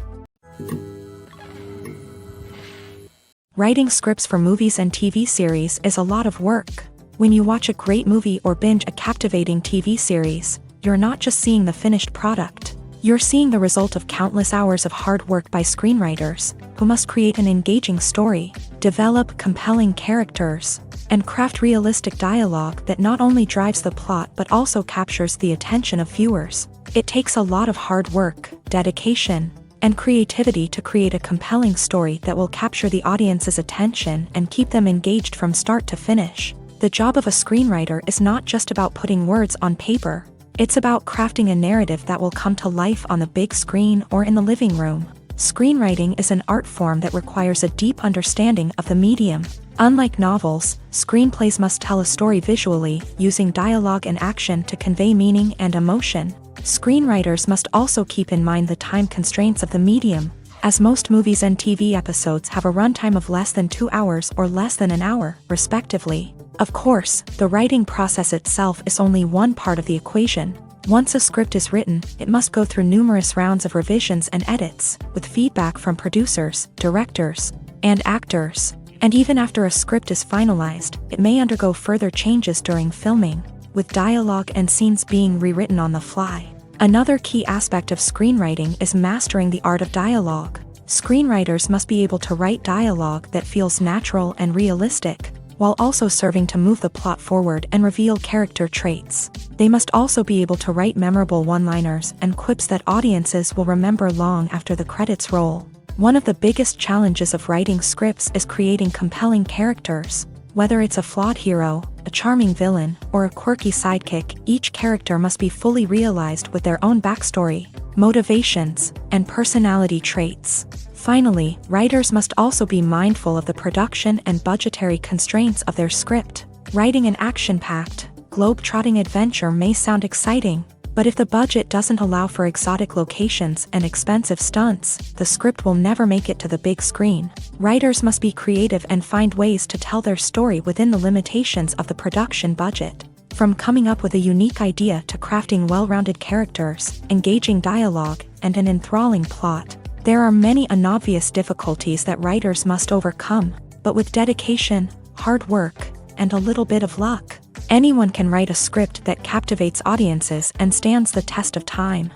A: Writing scripts for movies and TV series is a lot of work. When you watch a great movie or binge a captivating TV series, you're not just seeing the finished product. You're seeing the result of countless hours of hard work by screenwriters, who must create an engaging story, develop compelling characters, and craft realistic dialogue that not only drives the plot but also captures the attention of viewers. It takes a lot of hard work, dedication, and creativity to create a compelling story that will capture the audience's attention and keep them engaged from start to finish. The job of a screenwriter is not just about putting words on paper. It's about crafting a narrative that will come to life on the big screen or in the living room. Screenwriting is an art form that requires a deep understanding of the medium. Unlike novels, screenplays must tell a story visually, using dialogue and action to convey meaning and emotion. Screenwriters must also keep in mind the time constraints of the medium, as most movies and TV episodes have a runtime of less than 2 hours or less than an hour, respectively. Of course, the writing process itself is only one part of the equation. Once a script is written, it must go through numerous rounds of revisions and edits, with feedback from producers, directors, and actors. And even after a script is finalized, it may undergo further changes during filming, with dialogue and scenes being rewritten on the fly. Another key aspect of screenwriting is mastering the art of dialogue. Screenwriters must be able to write dialogue that feels natural and realistic, while also serving to move the plot forward and reveal character traits. They must also be able to write memorable one-liners and quips that audiences will remember long after the credits roll. One of the biggest challenges of writing scripts is creating compelling characters. Whether it's a flawed hero, a charming villain, or a quirky sidekick, each character must be fully realized with their own backstory, motivations, and personality traits. Finally, writers must also be mindful of the production and budgetary constraints of their script. Writing an action-packed, globe-trotting adventure may sound exciting, but if the budget doesn't allow for exotic locations and expensive stunts, the script will never make it to the big screen. Writers must be creative and find ways to tell their story within the limitations of the production budget. From coming up with a unique idea to crafting well-rounded characters, engaging dialogue, and an enthralling plot, there are many unobvious difficulties that writers must overcome, but with dedication, hard work, and a little bit of luck, anyone can write a script that captivates audiences and stands the test of time.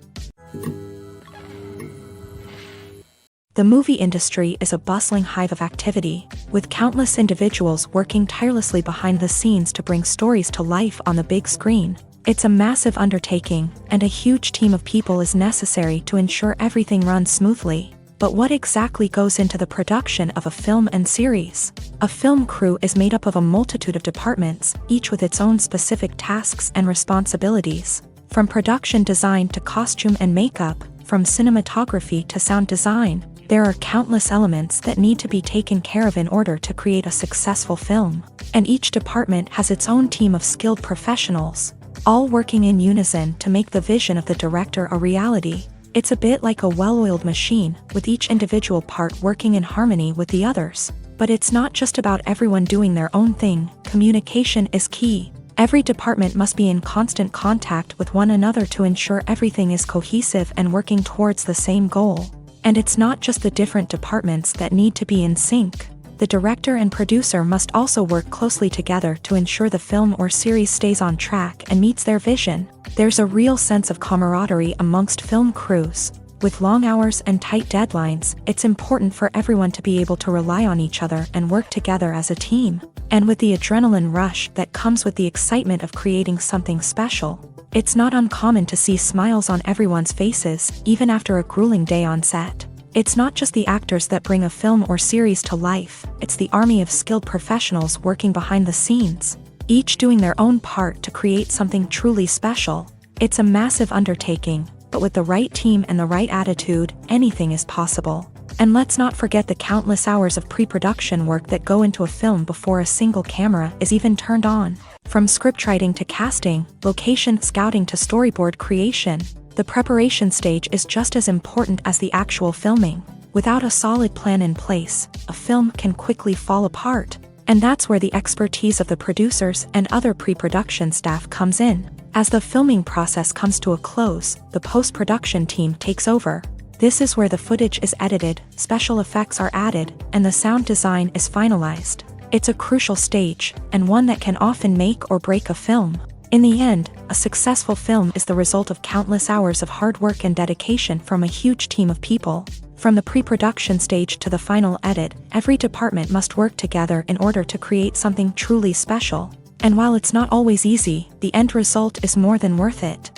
A: The movie industry is a bustling hive of activity, with countless individuals working tirelessly behind the scenes to bring stories to life on the big screen. It's a massive undertaking, and a huge team of people is necessary to ensure everything runs smoothly. But what exactly goes into the production of a film and series? A film crew is made up of a multitude of departments, each with its own specific tasks and responsibilities. From production design to costume and makeup, from cinematography to sound design, there are countless elements that need to be taken care of in order to create a successful film. And each department has its own team of skilled professionals, all working in unison to make the vision of the director a reality. It's a bit like a well-oiled machine, with each individual part working in harmony with the others. But it's not just about everyone doing their own thing. Communication is key. Every department must be in constant contact with one another to ensure everything is cohesive and working towards the same goal. And it's not just the different departments that need to be in sync. The director and producer must also work closely together to ensure the film or series stays on track and meets their vision. There's a real sense of camaraderie amongst film crews. With long hours and tight deadlines, it's important for everyone to be able to rely on each other and work together as a team. And with the adrenaline rush that comes with the excitement of creating something special, it's not uncommon to see smiles on everyone's faces, even after a grueling day on set. It's not just the actors that bring a film or series to life, it's the army of skilled professionals working behind the scenes, each doing their own part to create something truly special. It's a massive undertaking, but with the right team and the right attitude, anything is possible. And let's not forget the countless hours of pre-production work that go into a film before a single camera is even turned on. From scriptwriting to casting, location scouting to storyboard creation, the preparation stage is just as important as the actual filming. Without a solid plan in place, a film can quickly fall apart. And that's where the expertise of the producers and other pre-production staff comes in. As the filming process comes to a close, the post-production team takes over. This is where the footage is edited, special effects are added, and the sound design is finalized. It's a crucial stage, and one that can often make or break a film. In the end, a successful film is the result of countless hours of hard work and dedication from a huge team of people. From the pre-production stage to the final edit, every department must work together in order to create something truly special. And while it's not always easy, the end result is more than worth it.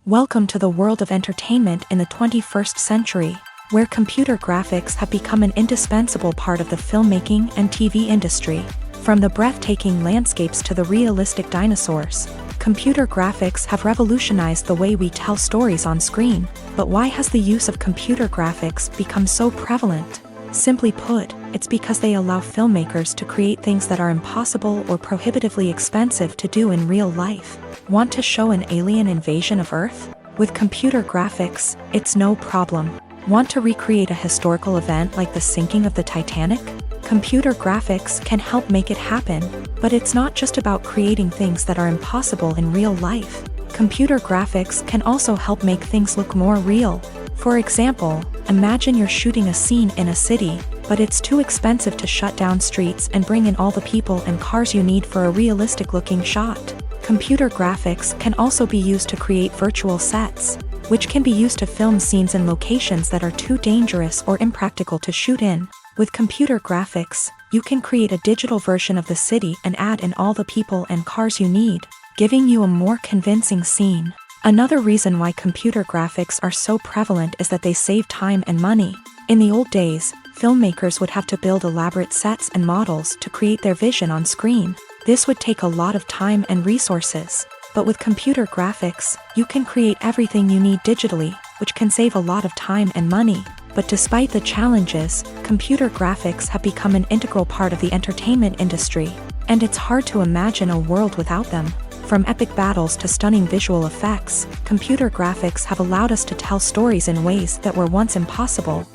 A: Welcome to the world of entertainment in the 21st century, where computer graphics have become an indispensable part of the filmmaking and TV industry. From the breathtaking landscapes to the realistic dinosaurs, computer graphics have revolutionized the way we tell stories on screen. But why has the use of computer graphics become so prevalent? Simply put, it's because they allow filmmakers to create things that are impossible or prohibitively expensive to do in real life. Want to show an alien invasion of Earth? With computer graphics, it's no problem. Want to recreate a historical event like the sinking of the Titanic? Computer graphics can help make it happen. But it's not just about creating things that are impossible in real life. Computer graphics can also help make things look more real. For example, imagine you're shooting a scene in a city, but it's too expensive to shut down streets and bring in all the people and cars you need for a realistic-looking shot. Computer graphics can also be used to create virtual sets, which can be used to film scenes in locations that are too dangerous or impractical to shoot in. With computer graphics, you can create a digital version of the city and add in all the people and cars you need, giving you a more convincing scene. Another reason why computer graphics are so prevalent is that they save time and money. In the old days, filmmakers would have to build elaborate sets and models to create their vision on screen. This would take a lot of time and resources. But with computer graphics, you can create everything you need digitally, which can save a lot of time and money. But despite the challenges, computer graphics have become an integral part of the entertainment industry, and it's hard to imagine a world without them. From epic battles to stunning visual effects, computer graphics have allowed us to tell stories in ways that were once impossible.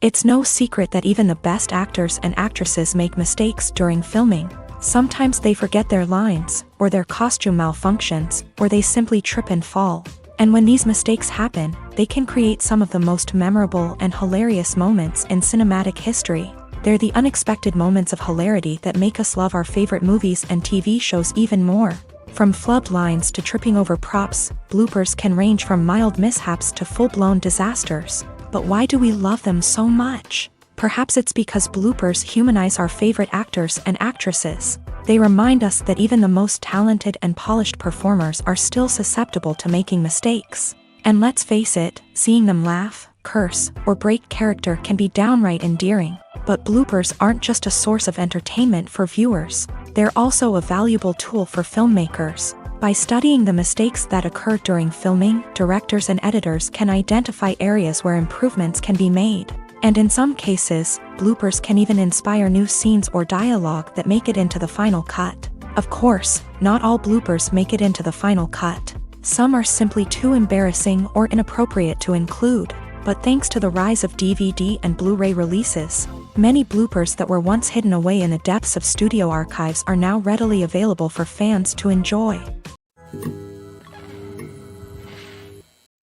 A: It's no secret that even the best actors and actresses make mistakes during filming. Sometimes they forget their lines, or their costume malfunctions, or they simply trip and fall. And when these mistakes happen, they can create some of the most memorable and hilarious moments in cinematic history. They're the unexpected moments of hilarity that make us love our favorite movies and TV shows even more. From flubbed lines to tripping over props, bloopers can range from mild mishaps to full-blown disasters. But why do we love them so much? Perhaps it's because bloopers humanize our favorite actors and actresses. They remind us that even the most talented and polished performers are still susceptible to making mistakes. And let's face it, seeing them laugh, curse, or break character can be downright endearing. But bloopers aren't just a source of entertainment for viewers. They're also a valuable tool for filmmakers. By studying the mistakes that occur during filming, directors and editors can identify areas where improvements can be made. And in some cases, bloopers can even inspire new scenes or dialogue that make it into the final cut. Of course, not all bloopers make it into the final cut. Some are simply too embarrassing or inappropriate to include. But thanks to the rise of DVD and Blu-ray releases, Many bloopers that were once hidden away in the depths of studio archives are now readily available for fans to enjoy.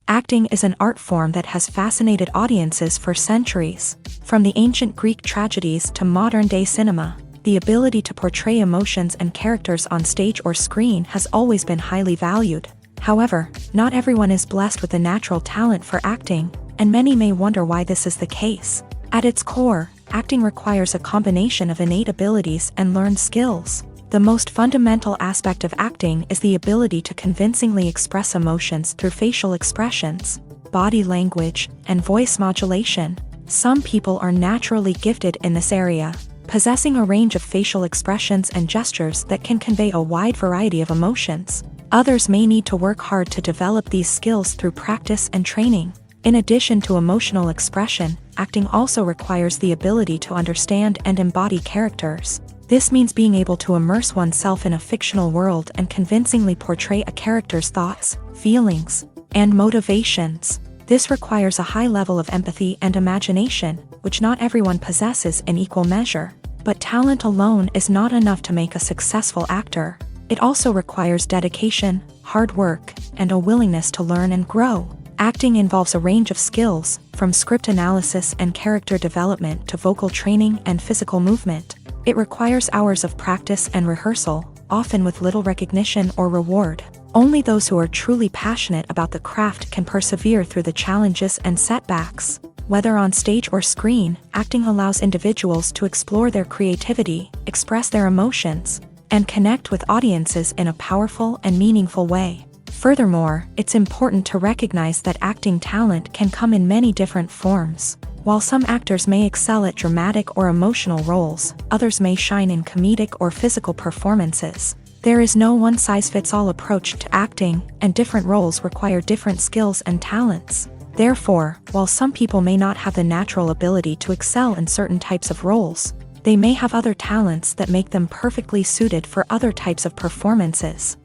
A: Acting is an art form that has fascinated audiences for centuries. From the ancient Greek tragedies to modern-day cinema, the ability to portray emotions and characters on stage or screen has always been highly valued. However, not everyone is blessed with the natural talent for acting, and many may wonder why this is the case. At its core, acting requires a combination of innate abilities and learned skills. The most fundamental aspect of acting is the ability to convincingly express emotions through facial expressions, body language, and voice modulation. Some people are naturally gifted in this area, possessing a range of facial expressions and gestures that can convey a wide variety of emotions. Others may need to work hard to develop these skills through practice and training. In addition to emotional expression, acting also requires the ability to understand and embody characters. This means being able to immerse oneself in a fictional world and convincingly portray a character's thoughts, feelings, and motivations. This requires a high level of empathy and imagination, which not everyone possesses in equal measure. But talent alone is not enough to make a successful actor. It also requires dedication, hard work, and a willingness to learn and grow. Acting involves a range of skills, from script analysis and character development to vocal training and physical movement. It requires hours of practice and rehearsal, often with little recognition or reward. Only those who are truly passionate about the craft can persevere through the challenges and setbacks. Whether on stage or screen, acting allows individuals to explore their creativity, express their emotions, and connect with audiences in a powerful and meaningful way. Furthermore, it's important to recognize that acting talent can come in many different forms. While some actors may excel at dramatic or emotional roles, others may shine in comedic or physical performances. There is no one-size-fits-all approach to acting, and different roles require different skills and talents. Therefore, while some people may not have the natural ability to excel in certain types of roles, they may have other talents that make them perfectly suited for other types of performances.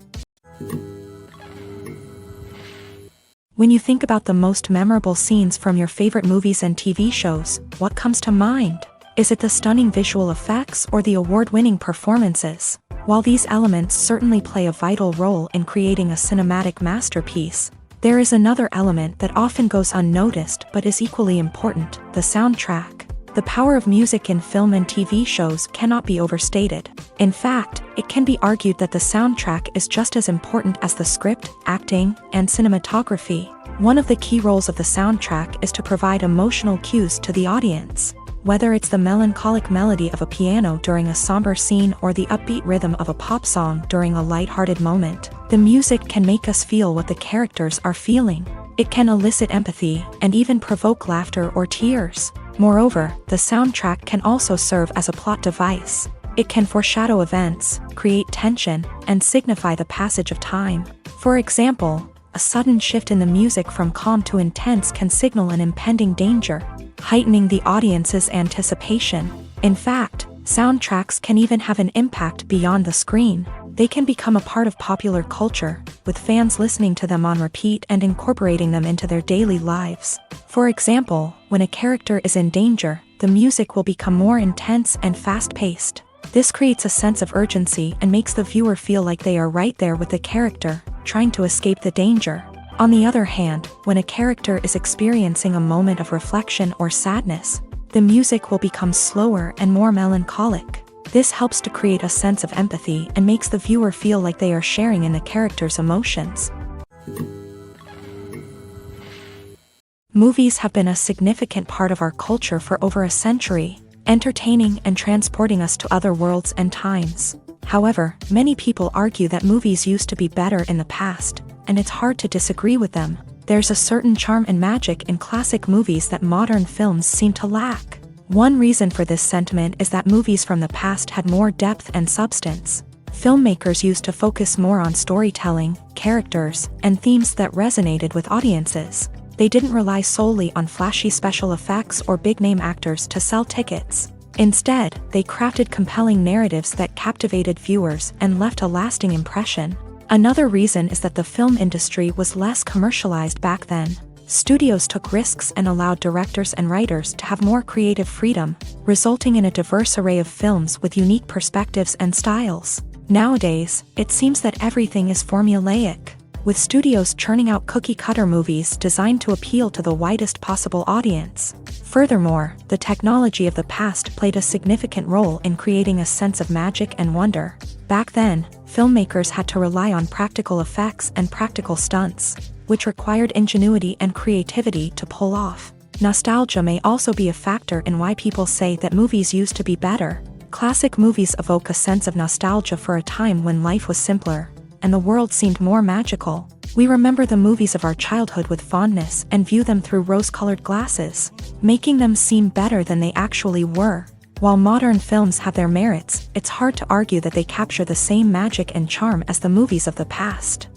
A: When you think about the most memorable scenes from your favorite movies and TV shows, what comes to mind? Is it the stunning visual effects or the award-winning performances? While these elements certainly play a vital role in creating a cinematic masterpiece, there is another element that often goes unnoticed but is equally important: the soundtrack. The power of music in film and TV shows cannot be overstated. In fact, it can be argued that the soundtrack is just as important as the script, acting, and cinematography. One of the key roles of the soundtrack is to provide emotional cues to the audience. Whether it's the melancholic melody of a piano during a somber scene or the upbeat rhythm of a pop song during a lighthearted moment, the music can make us feel what the characters are feeling. It can elicit empathy and even provoke laughter or tears. Moreover, the soundtrack can also serve as a plot device. It can foreshadow events, create tension, and signify the passage of time. For example, a sudden shift in the music from calm to intense can signal an impending danger, heightening the audience's anticipation. In fact, soundtracks can even have an impact beyond the screen. They can become a part of popular culture, with fans listening to them on repeat and incorporating them into their daily lives. For example, when a character is in danger, the music will become more intense and fast-paced. This creates a sense of urgency and makes the viewer feel like they are right there with the character, trying to escape the danger. On the other hand, when a character is experiencing a moment of reflection or sadness, the music will become slower and more melancholic. This helps to create a sense of empathy and makes the viewer feel like they are sharing in the character's emotions. Movies have been a significant part of our culture for over a century, entertaining and transporting us to other worlds and times. However, many people argue that movies used to be better in the past, and it's hard to disagree with them. There's a certain charm and magic in classic movies that modern films seem to lack. One reason for this sentiment is that movies from the past had more depth and substance. Filmmakers used to focus more on storytelling, characters, and themes that resonated with audiences. They didn't rely solely on flashy special effects or big-name actors to sell tickets. Instead, they crafted compelling narratives that captivated viewers and left a lasting impression. Another reason is that the film industry was less commercialized back then. Studios took risks and allowed directors and writers to have more creative freedom, resulting in a diverse array of films with unique perspectives and styles. Nowadays, it seems that everything is formulaic, with studios churning out cookie-cutter movies designed to appeal to the widest possible audience. Furthermore, the technology of the past played a significant role in creating a sense of magic and wonder. Back then, filmmakers had to rely on practical effects and practical stunts, which required ingenuity and creativity to pull off. Nostalgia may also be a factor in why people say that movies used to be better. Classic movies evoke a sense of nostalgia for a time when life was simpler, and the world seemed more magical. We remember the movies of our childhood with fondness and view them through rose-colored glasses, making them seem better than they actually were. While modern films have their merits, it's hard to argue that they capture the same magic and charm as the movies of the past.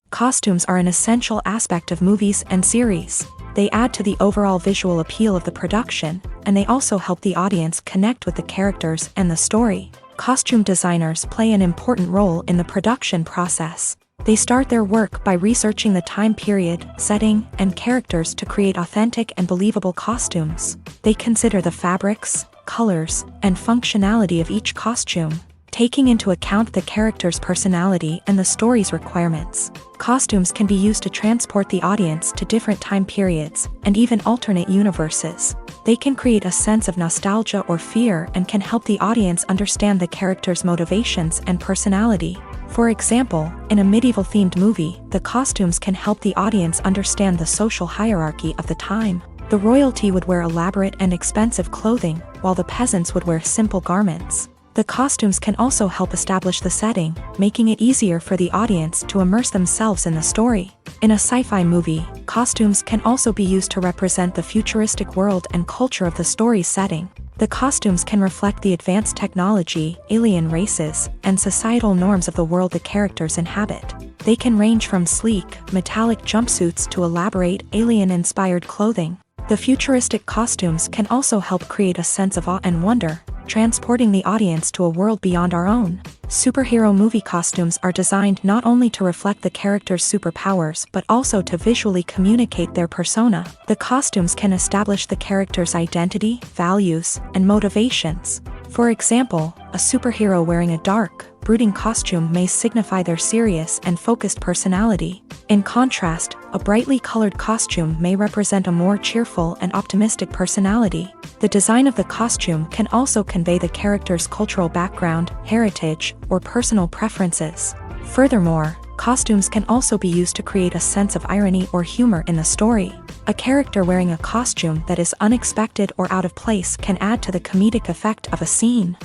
A: Costumes are an essential aspect of movies and series. They add to the overall visual appeal of the production, and they also help the audience connect with the characters and the story. Costume designers play an important role in the production process. They start their work by researching the time period, setting, and characters to create authentic and believable costumes. They consider the fabrics, colors, and functionality of each costume, taking into account the character's personality and the story's requirements. Costumes can be used to transport the audience to different time periods, and even alternate universes. They can create a sense of nostalgia or fear and can help the audience understand the character's motivations and personality. For example, in a medieval-themed movie, the costumes can help the audience understand the social hierarchy of the time. The royalty would wear elaborate and expensive clothing, while the peasants would wear simple garments. The costumes can also help establish the setting, making it easier for the audience to immerse themselves in the story. In a sci-fi movie, costumes can also be used to represent the futuristic world and culture of the story's setting. The costumes can reflect the advanced technology, alien races, and societal norms of the world the characters inhabit. They can range from sleek, metallic jumpsuits to elaborate, alien-inspired clothing. The futuristic costumes can also help create a sense of awe and wonder, transporting the audience to a world beyond our own. Superhero movie costumes are designed not only to reflect the character's superpowers but also to visually communicate their persona. The costumes can establish the character's identity, values, and motivations. For example, a superhero wearing a dark, brooding costume may signify their serious and focused personality. In contrast, a brightly colored costume may represent a more cheerful and optimistic personality. The design of the costume can also convey the character's cultural background, heritage, or personal preferences. Furthermore, costumes can also be used to create a sense of irony or humor in the story. A character wearing a costume that is unexpected or out of place can add to the comedic effect of a scene.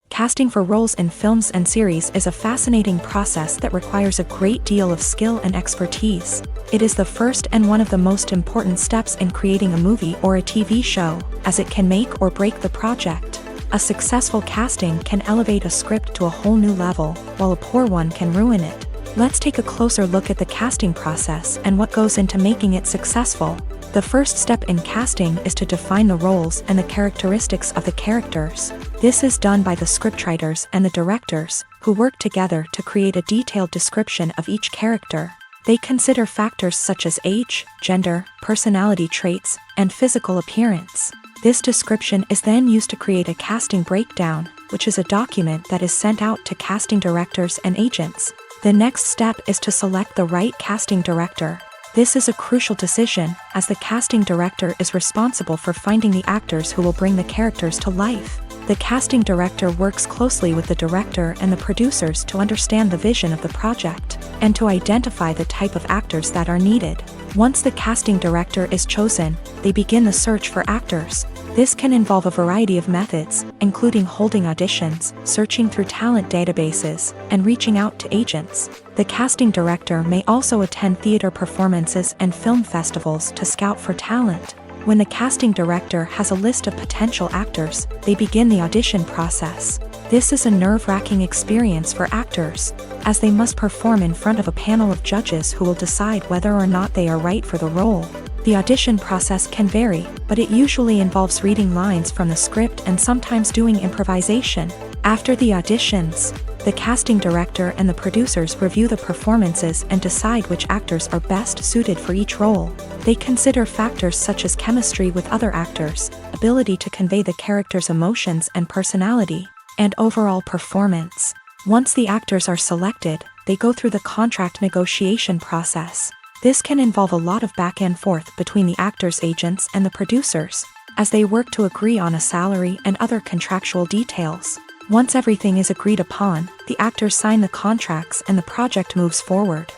A: Casting for roles in films and series is a fascinating process that requires a great deal of skill and expertise. It is the first and one of the most important steps in creating a movie or a TV show, as it can make or break the project. A successful casting can elevate a script to a whole new level, while a poor one can ruin it. Let's take a closer look at the casting process and what goes into making it successful. The first step in casting is to define the roles and the characteristics of the characters. This is done by the scriptwriters and the directors, who work together to create a detailed description of each character. They consider factors such as age, gender, personality traits, and physical appearance. This description is then used to create a casting breakdown, which is a document that is sent out to casting directors and agents. The next step is to select the right casting director. This is a crucial decision, as the casting director is responsible for finding the actors who will bring the characters to life. The casting director works closely with the director and the producers to understand the vision of the project, and to identify the type of actors that are needed. Once the casting director is chosen, they begin the search for actors. This can involve a variety of methods, including holding auditions, searching through talent databases, and reaching out to agents. The casting director may also attend theater performances and film festivals to scout for talent. When the casting director has a list of potential actors, they begin the audition process. This is a nerve-wracking experience for actors, as they must perform in front of a panel of judges who will decide whether or not they are right for the role. The audition process can vary, but it usually involves reading lines from the script and sometimes doing improvisation. After the auditions, The casting director and the producers review the performances and decide which actors are best suited for each role. They consider factors such as chemistry with other actors, ability to convey the character's emotions and personality, and overall performance. Once the actors are selected, they go through the contract negotiation process. This can involve a lot of back and forth between the actors' agents and the producers, as they work to agree on a salary and other contractual details. Once everything is agreed upon, the actors sign the contracts and the project moves forward.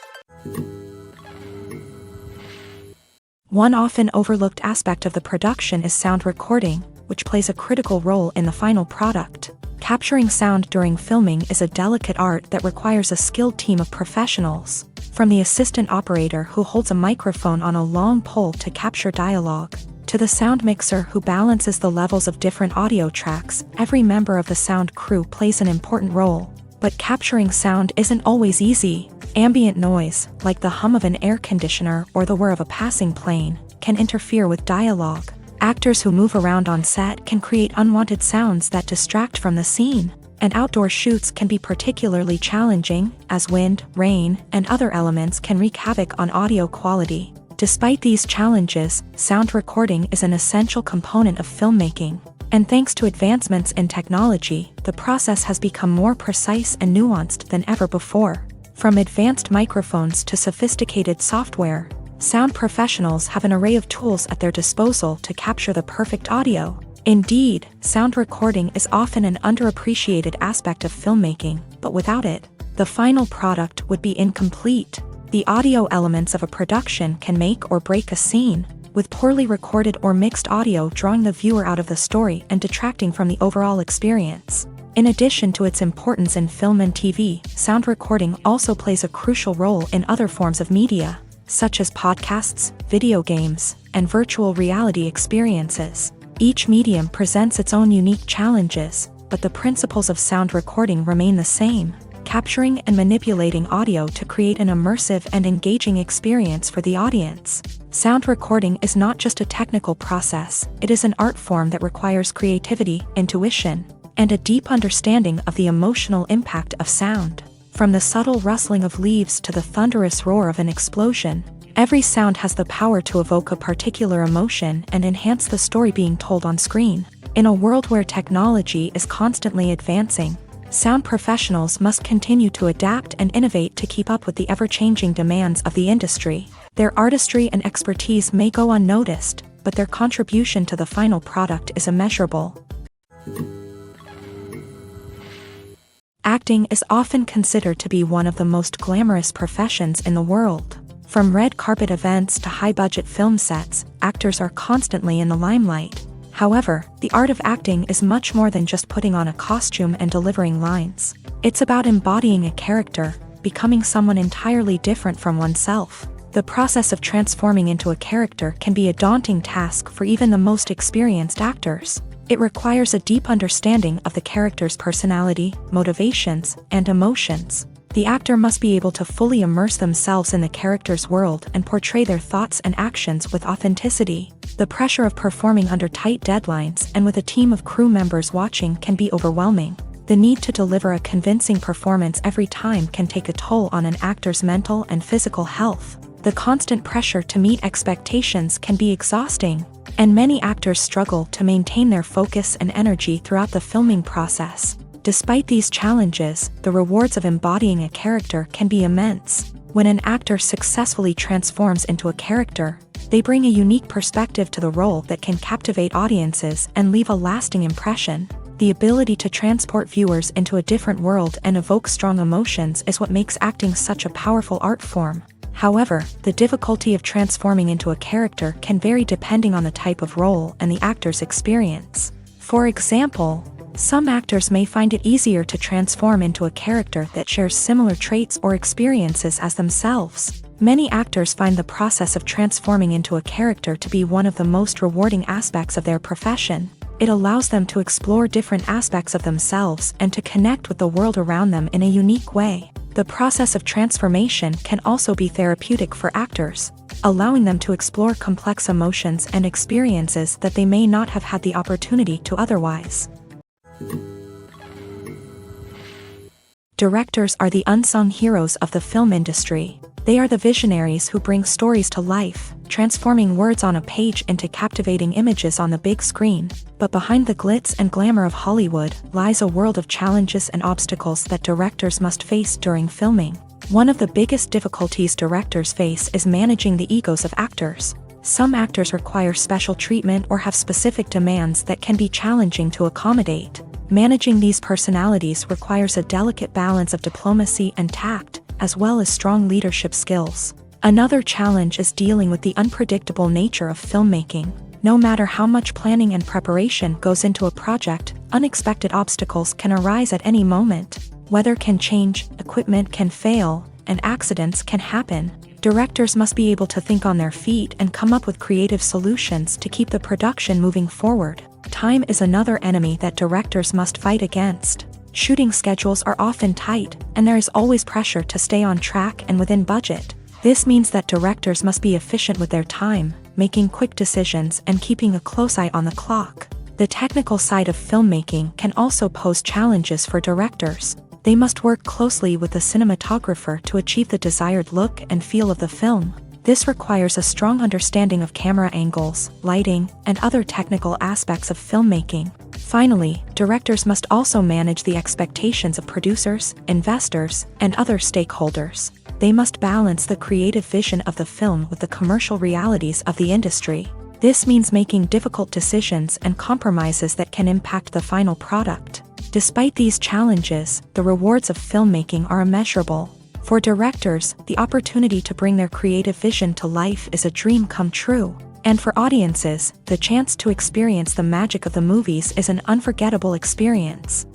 A: One often overlooked aspect of the production is sound recording, which plays a critical role in the final product. Capturing sound during filming is a delicate art that requires a skilled team of professionals, from the assistant operator who holds a microphone on a long pole to capture dialogue, to the sound mixer who balances the levels of different audio tracks. Every member of the sound crew plays an important role. But capturing sound isn't always easy. Ambient noise, like the hum of an air conditioner or the whir of a passing plane, can interfere with dialogue. Actors who move around on set can create unwanted sounds that distract from the scene. And outdoor shoots can be particularly challenging, as wind, rain, and other elements can wreak havoc on audio quality. Despite these challenges, sound recording is an essential component of filmmaking. And thanks to advancements in technology, the process has become more precise and nuanced than ever before. From advanced microphones to sophisticated software, sound professionals have an array of tools at their disposal to capture the perfect audio. Indeed, sound recording is often an underappreciated aspect of filmmaking, but without it, the final product would be incomplete. The audio elements of a production can make or break a scene, with poorly recorded or mixed audio drawing the viewer out of the story and detracting from the overall experience. In addition to its importance in film and TV, sound recording also plays a crucial role in other forms of media, such as podcasts, video games, and virtual reality experiences. Each medium presents its own unique challenges, but the principles of sound recording remain the same: capturing and manipulating audio to create an immersive and engaging experience for the audience. Sound recording is not just a technical process, it is an art form that requires creativity, intuition, and a deep understanding of the emotional impact of sound. From the subtle rustling of leaves to the thunderous roar of an explosion, every sound has the power to evoke a particular emotion and enhance the story being told on screen. In a world where technology is constantly advancing, sound professionals must continue to adapt and innovate to keep up with the ever-changing demands of the industry. Their artistry and expertise may go unnoticed, but their contribution to the final product is immeasurable. Acting is often considered to be one of the most glamorous professions in the world. From red carpet events to high-budget film sets, actors are constantly in the limelight. However, the art of acting is much more than just putting on a costume and delivering lines. It's about embodying a character, becoming someone entirely different from oneself. The process of transforming into a character can be a daunting task for even the most experienced actors. It requires a deep understanding of the character's personality, motivations, and emotions. The actor must be able to fully immerse themselves in the character's world and portray their thoughts and actions with authenticity. The pressure of performing under tight deadlines and with a team of crew members watching can be overwhelming. The need to deliver a convincing performance every time can take a toll on an actor's mental and physical health. The constant pressure to meet expectations can be exhausting, and many actors struggle to maintain their focus and energy throughout the filming process. Despite these challenges, the rewards of embodying a character can be immense. When an actor successfully transforms into a character, they bring a unique perspective to the role that can captivate audiences and leave a lasting impression. The ability to transport viewers into a different world and evoke strong emotions is what makes acting such a powerful art form. However, the difficulty of transforming into a character can vary depending on the type of role and the actor's experience. For example, some actors may find it easier to transform into a character that shares similar traits or experiences as themselves. Many actors find the process of transforming into a character to be one of the most rewarding aspects of their profession. It allows them to explore different aspects of themselves and to connect with the world around them in a unique way. The process of transformation can also be therapeutic for actors, allowing them to explore complex emotions and experiences that they may not have had the opportunity to otherwise. Directors are the unsung heroes of the film industry. They are the visionaries who bring stories to life, transforming words on a page into captivating images on the big screen. But behind the glitz and glamour of Hollywood lies a world of challenges and obstacles that directors must face during filming. One of the biggest difficulties directors face is managing the egos of actors. Some actors require special treatment or have specific demands that can be challenging to accommodate. Managing these personalities requires a delicate balance of diplomacy and tact, as well as strong leadership skills. Another challenge is dealing with the unpredictable nature of filmmaking. No matter how much planning and preparation goes into a project, unexpected obstacles can arise at any moment. Weather can change, equipment can fail, and accidents can happen. Directors must be able to think on their feet and come up with creative solutions to keep the production moving forward. Time is another enemy that directors must fight against. Shooting schedules are often tight, and there is always pressure to stay on track and within budget. This means that directors must be efficient with their time, making quick decisions and keeping a close eye on the clock. The technical side of filmmaking can also pose challenges for directors. They must work closely with the cinematographer to achieve the desired look and feel of the film. This requires a strong understanding of camera angles, lighting, and other technical aspects of filmmaking. Finally, directors must also manage the expectations of producers, investors, and other stakeholders. They must balance the creative vision of the film with the commercial realities of the industry. This means making difficult decisions and compromises that can impact the final product. Despite these challenges, the rewards of filmmaking are immeasurable. For directors, the opportunity to bring their creative vision to life is a dream come true. And for audiences, the chance to experience the magic of the movies is an unforgettable experience.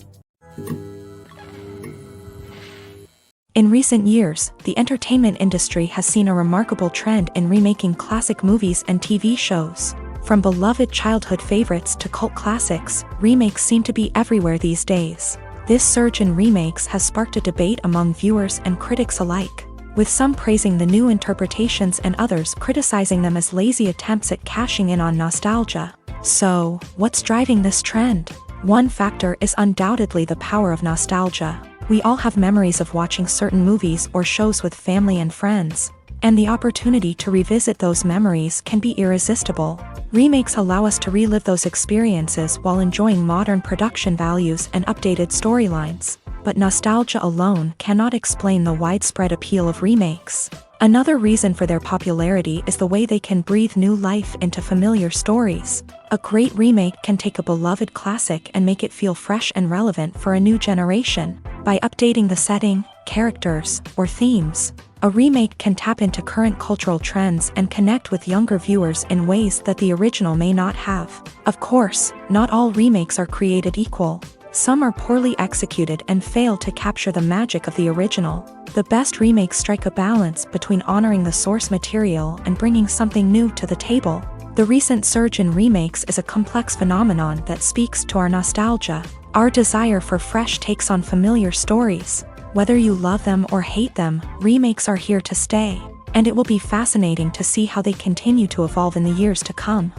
A: In recent years, the entertainment industry has seen a remarkable trend in remaking classic movies and TV shows. From beloved childhood favorites to cult classics, remakes seem to be everywhere these days. This surge in remakes has sparked a debate among viewers and critics alike, with some praising the new interpretations and others criticizing them as lazy attempts at cashing in on nostalgia. So, what's driving this trend? One factor is undoubtedly the power of nostalgia. We all have memories of watching certain movies or shows with family and friends, and the opportunity to revisit those memories can be irresistible. Remakes allow us to relive those experiences while enjoying modern production values and updated storylines. But nostalgia alone cannot explain the widespread appeal of remakes. Another reason for their popularity is the way they can breathe new life into familiar stories. A great remake can take a beloved classic and make it feel fresh and relevant for a new generation. By updating the setting, characters, or themes, a remake can tap into current cultural trends and connect with younger viewers in ways that the original may not have. Of course, not all remakes are created equal. Some are poorly executed and fail to capture the magic of the original. The best remakes strike a balance between honoring the source material and bringing something new to the table. The recent surge in remakes is a complex phenomenon that speaks to our nostalgia, our desire for fresh takes on familiar stories. Whether you love them or hate them, remakes are here to stay, and it will be fascinating to see how they continue to evolve in the years to come.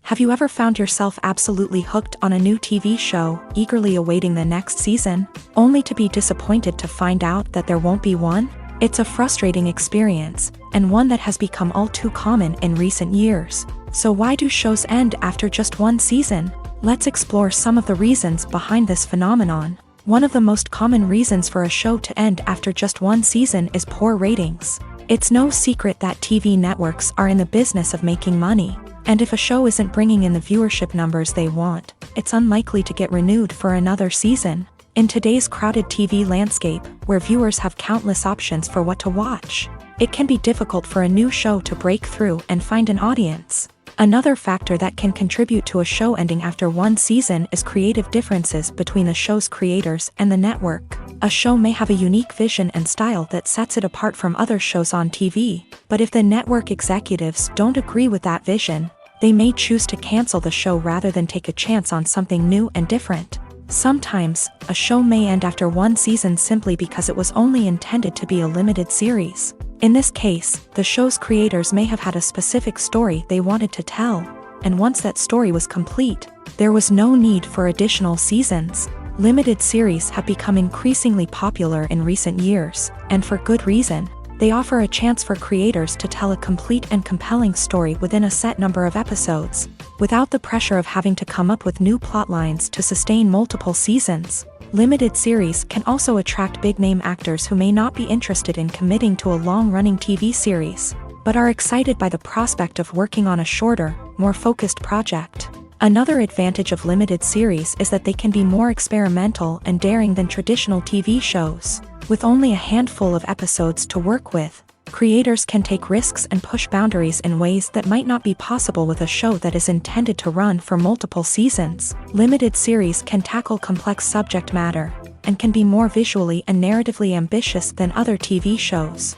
A: Have you ever found yourself absolutely hooked on a new TV show, eagerly awaiting the next season, only to be disappointed to find out that there won't be one? It's a frustrating experience, and one that has become all too common in recent years. So why do shows end after just one season? Let's explore some of the reasons behind this phenomenon. One of the most common reasons for a show to end after just one season is poor ratings. It's no secret that TV networks are in the business of making money, and if a show isn't bringing in the viewership numbers they want, it's unlikely to get renewed for another season. In today's crowded TV landscape, where viewers have countless options for what to watch, it can be difficult for a new show to break through and find an audience. Another factor that can contribute to a show ending after one season is creative differences between the show's creators and the network. A show may have a unique vision and style that sets it apart from other shows on TV, but if the network executives don't agree with that vision, they may choose to cancel the show rather than take a chance on something new and different. Sometimes, a show may end after one season simply because it was only intended to be a limited series. In this case, the show's creators may have had a specific story they wanted to tell, and once that story was complete, There was no need for additional seasons. Limited series have become increasingly popular in recent years, and for good reason. They offer a chance for creators to tell a complete and compelling story within a set number of episodes, without the pressure of having to come up with new plotlines to sustain multiple seasons. Limited series can also attract big-name actors who may not be interested in committing to a long-running TV series, but are excited by the prospect of working on a shorter, more focused project. Another advantage of limited series is that they can be more experimental and daring than traditional TV shows. With only a handful of episodes to work with, creators can take risks and push boundaries in ways that might not be possible with a show that is intended to run for multiple seasons. Limited series can tackle complex subject matter, and can be more visually and narratively ambitious than other TV shows.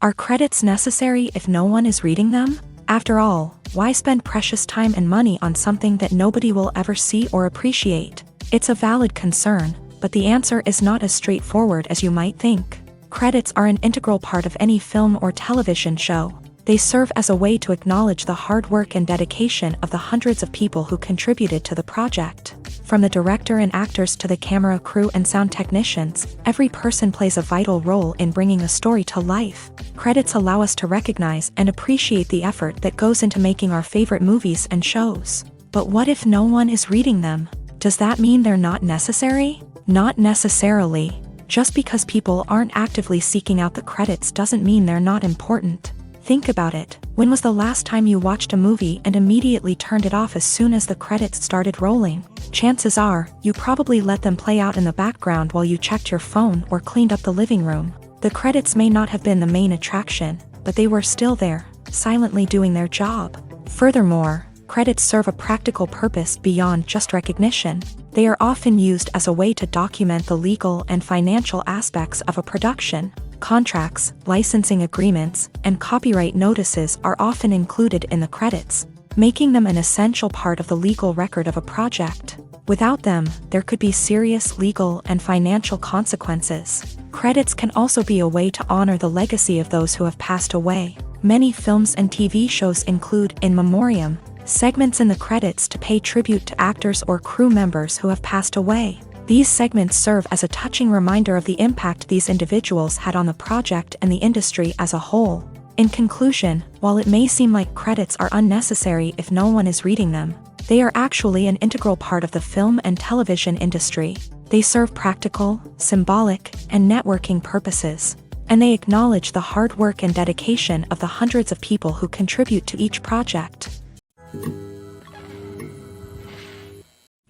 A: Are credits necessary if no one is reading them? After all, why spend precious time and money on something that nobody will ever see or appreciate? It's a valid concern, but the answer is not as straightforward as you might think. Credits are an integral part of any film or television show. They serve as a way to acknowledge the hard work and dedication of the hundreds of people who contributed to the project. From the director and actors to the camera crew and sound technicians, every person plays a vital role in bringing a story to life. Credits allow us to recognize and appreciate the effort that goes into making our favorite movies and shows. But what if no one is reading them? Does that mean they're not necessary? Not necessarily. Just because people aren't actively seeking out the credits doesn't mean they're not important. Think about it. When was the last time you watched a movie and immediately turned it off as soon as the credits started rolling? Chances are, you probably let them play out in the background while you checked your phone or cleaned up the living room. The credits may not have been the main attraction, but they were still there, silently doing their job. Furthermore, credits serve a practical purpose beyond just recognition. They are often used as a way to document the legal and financial aspects of a production. Contracts, licensing agreements, and copyright notices are often included in the credits, making them an essential part of the legal record of a project. Without them, there could be serious legal and financial consequences. Credits can also be a way to honor the legacy of those who have passed away. Many films and TV shows include in memoriam segments in the credits to pay tribute to actors or crew members who have passed away. These segments serve as a touching reminder of the impact these individuals had on the project and the industry as a whole. In conclusion, while it may seem like credits are unnecessary if no one is reading them, they are actually an integral part of the film and television industry. They serve practical, symbolic, and networking purposes, and they acknowledge the hard work and dedication of the hundreds of people who contribute to each project.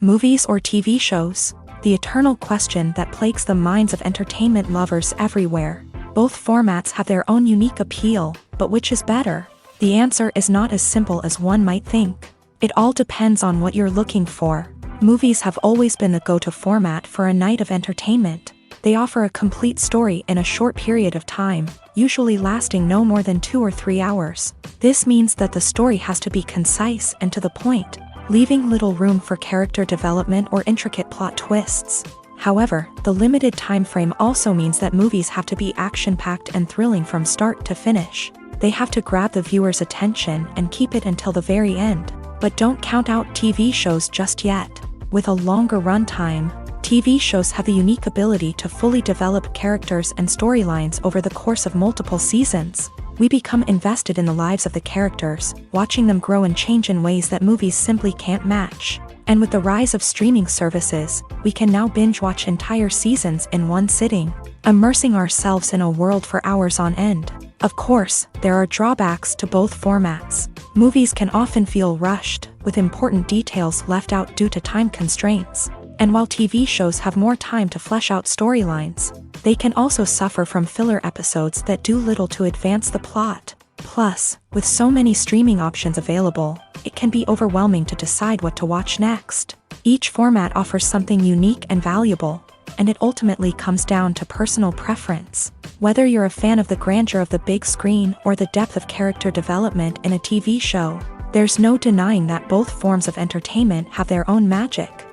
A: Movies or TV shows? The eternal question that plagues the minds of entertainment lovers everywhere. Both formats have their own unique appeal, but which is better? The answer is not as simple as one might think. It all depends on what you're looking for. Movies have always been the go-to format for a night of entertainment. They offer a complete story in a short period of time, usually lasting no more than 2 or 3 hours. This means that the story has to be concise and to the point, leaving little room for character development or intricate plot twists. However, the limited time frame also means that movies have to be action-packed and thrilling from start to finish. They have to grab the viewer's attention and keep it until the very end. But don't count out TV shows just yet. With a longer runtime, TV shows have the unique ability to fully develop characters and storylines over the course of multiple seasons. We become invested in the lives of the characters, watching them grow and change in ways that movies simply can't match. And with the rise of streaming services, we can now binge-watch entire seasons in one sitting, immersing ourselves in a world for hours on end. Of course, there are drawbacks to both formats. Movies can often feel rushed, with important details left out due to time constraints. And while TV shows have more time to flesh out storylines, they can also suffer from filler episodes that do little to advance the plot. Plus, with so many streaming options available, it can be overwhelming to decide what to watch next. Each format offers something unique and valuable, and it ultimately comes down to personal preference. Whether you're a fan of the grandeur of the big screen or the depth of character development in a TV show, there's no denying that both forms of entertainment have their own magic.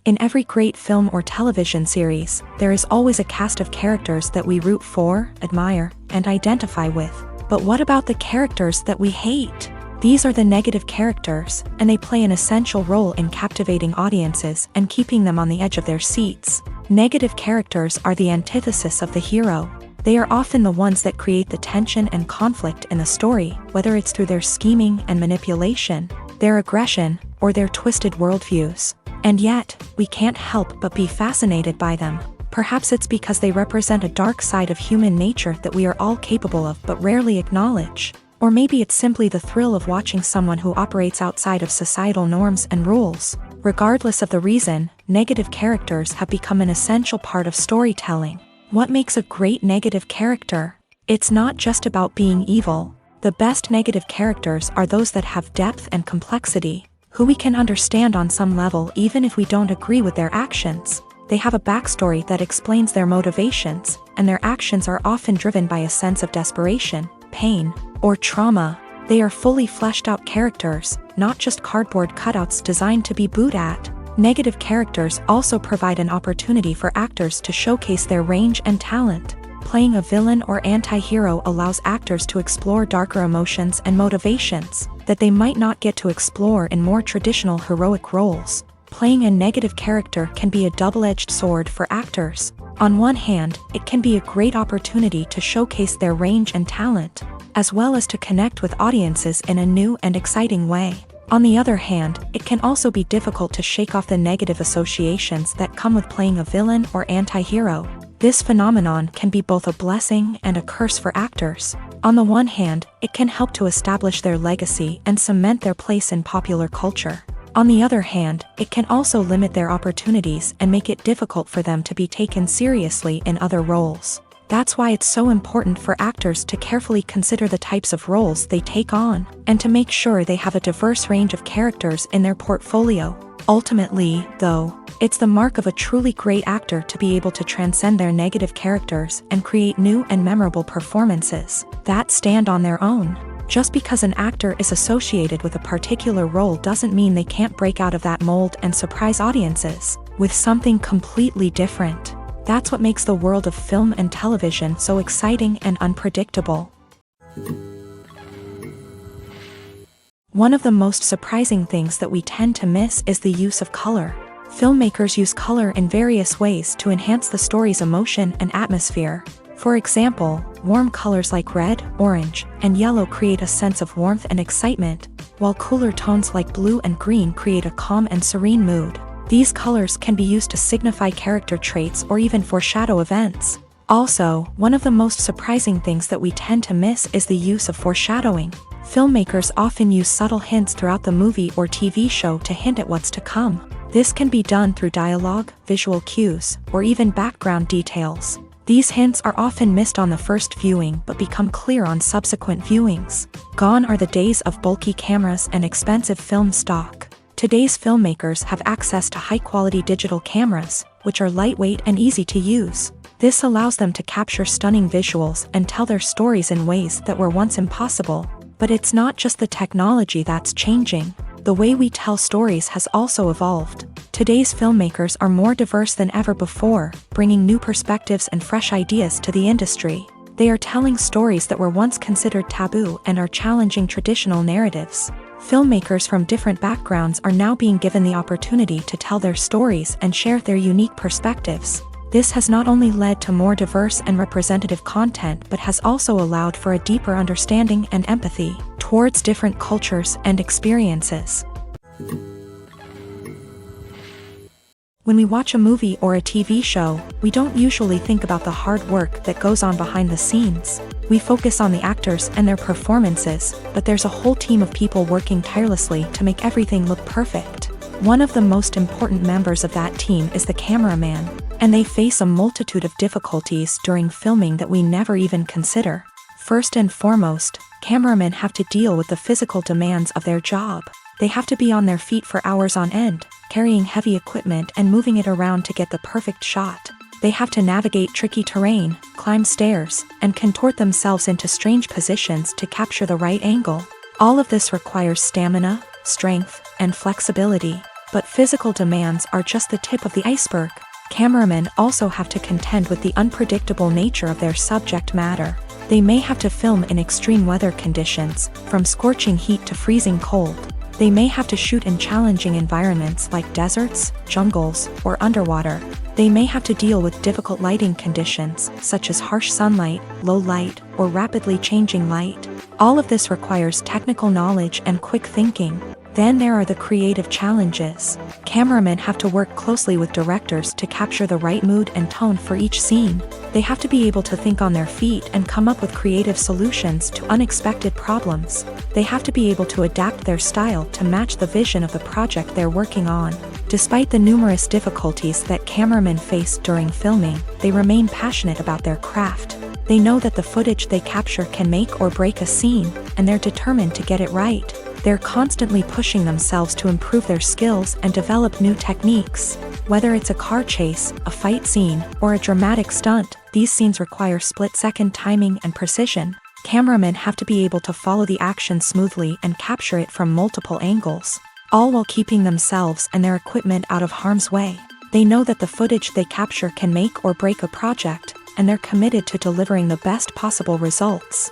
A: In every great film or television series, there is always a cast of characters that we root for, admire, and identify with. But what about the characters that we hate? These are the negative characters, and they play an essential role in captivating audiences and keeping them on the edge of their seats. Negative characters are the antithesis of the hero. They are often the ones that create the tension and conflict in the story, whether it's through their scheming and manipulation, their aggression, or their twisted worldviews. And yet, we can't help but be fascinated by them. Perhaps it's because they represent a dark side of human nature that we are all capable of but rarely acknowledge. Or maybe it's simply the thrill of watching someone who operates outside of societal norms and rules. Regardless of the reason, negative characters have become an essential part of storytelling. What makes a great negative character? It's not just about being evil. The best negative characters are those that have depth and complexity, who we can understand on some level even if we don't agree with their actions. They have a backstory that explains their motivations, and their actions are often driven by a sense of desperation, pain, or trauma. They are fully fleshed out characters, not just cardboard cutouts designed to be booed at. Negative characters also provide an opportunity for actors to showcase their range and talent. Playing a villain or anti-hero allows actors to explore darker emotions and motivations that they might not get to explore in more traditional heroic roles. Playing a negative character can be a double-edged sword for actors. On one hand, it can be a great opportunity to showcase their range and talent, as well as to connect with audiences in a new and exciting way. On the other hand, it can also be difficult to shake off the negative associations that come with playing a villain or anti-hero. This phenomenon can be both a blessing and a curse for actors. On the one hand, it can help to establish their legacy and cement their place in popular culture. On the other hand, it can also limit their opportunities and make it difficult for them to be taken seriously in other roles. That's why it's so important for actors to carefully consider the types of roles they take on, and to make sure they have a diverse range of characters in their portfolio. Ultimately, though, it's the mark of a truly great actor to be able to transcend their negative characters and create new and memorable performances that stand on their own. Just because an actor is associated with a particular role doesn't mean they can't break out of that mold and surprise audiences with something completely different. That's what makes the world of film and television so exciting and unpredictable. One of the most surprising things that we tend to miss is the use of color. Filmmakers use color in various ways to enhance the story's emotion and atmosphere. For example, warm colors like red, orange, and yellow create a sense of warmth and excitement, while cooler tones like blue and green create a calm and serene mood. These colors can be used to signify character traits or even foreshadow events. Also, one of the most surprising things that we tend to miss is the use of foreshadowing. Filmmakers often use subtle hints throughout the movie or TV show to hint at what's to come. This can be done through dialogue, visual cues, or even background details. These hints are often missed on the first viewing but become clear on subsequent viewings. Gone are the days of bulky cameras and expensive film stock. Today's filmmakers have access to high-quality digital cameras, which are lightweight and easy to use. This allows them to capture stunning visuals and tell their stories in ways that were once impossible. But it's not just the technology that's changing. The way we tell stories has also evolved. Today's filmmakers are more diverse than ever before, bringing new perspectives and fresh ideas to the industry. They are telling stories that were once considered taboo and are challenging traditional narratives. Filmmakers from different backgrounds are now being given the opportunity to tell their stories and share their unique perspectives. This has not only led to more diverse and representative content but has also allowed for a deeper understanding and empathy towards different cultures and experiences. When we watch a movie or a TV show, we don't usually think about the hard work that goes on behind the scenes. We focus on the actors and their performances, but there's a whole team of people working tirelessly to make everything look perfect. One of the most important members of that team is the cameraman, and they face a multitude of difficulties during filming that we never even consider. First and foremost, cameramen have to deal with the physical demands of their job. They have to be on their feet for hours on end, carrying heavy equipment and moving it around to get the perfect shot. They have to navigate tricky terrain, climb stairs, and contort themselves into strange positions to capture the right angle. All of this requires stamina, strength, and flexibility. But physical demands are just the tip of the iceberg. Cameramen also have to contend with the unpredictable nature of their subject matter. They may have to film in extreme weather conditions, from scorching heat to freezing cold. They may have to shoot in challenging environments like deserts, jungles, or underwater. They may have to deal with difficult lighting conditions, such as harsh sunlight, low light, or rapidly changing light. All of this requires technical knowledge and quick thinking. Then there are the creative challenges. Cameramen have to work closely with directors to capture the right mood and tone for each scene. They have to be able to think on their feet and come up with creative solutions to unexpected problems. They have to be able to adapt their style to match the vision of the project they're working on. Despite the numerous difficulties that cameramen face during filming, they remain passionate about their craft. They know that the footage they capture can make or break a scene, and they're determined to get it right. They're constantly pushing themselves to improve their skills and develop new techniques. Whether it's a car chase, a fight scene, or a dramatic stunt, these scenes require split-second timing and precision. Cameramen have to be able to follow the action smoothly and capture it from multiple angles, all while keeping themselves and their equipment out of harm's way. They know that the footage they capture can make or break a project, and they're committed to delivering the best possible results.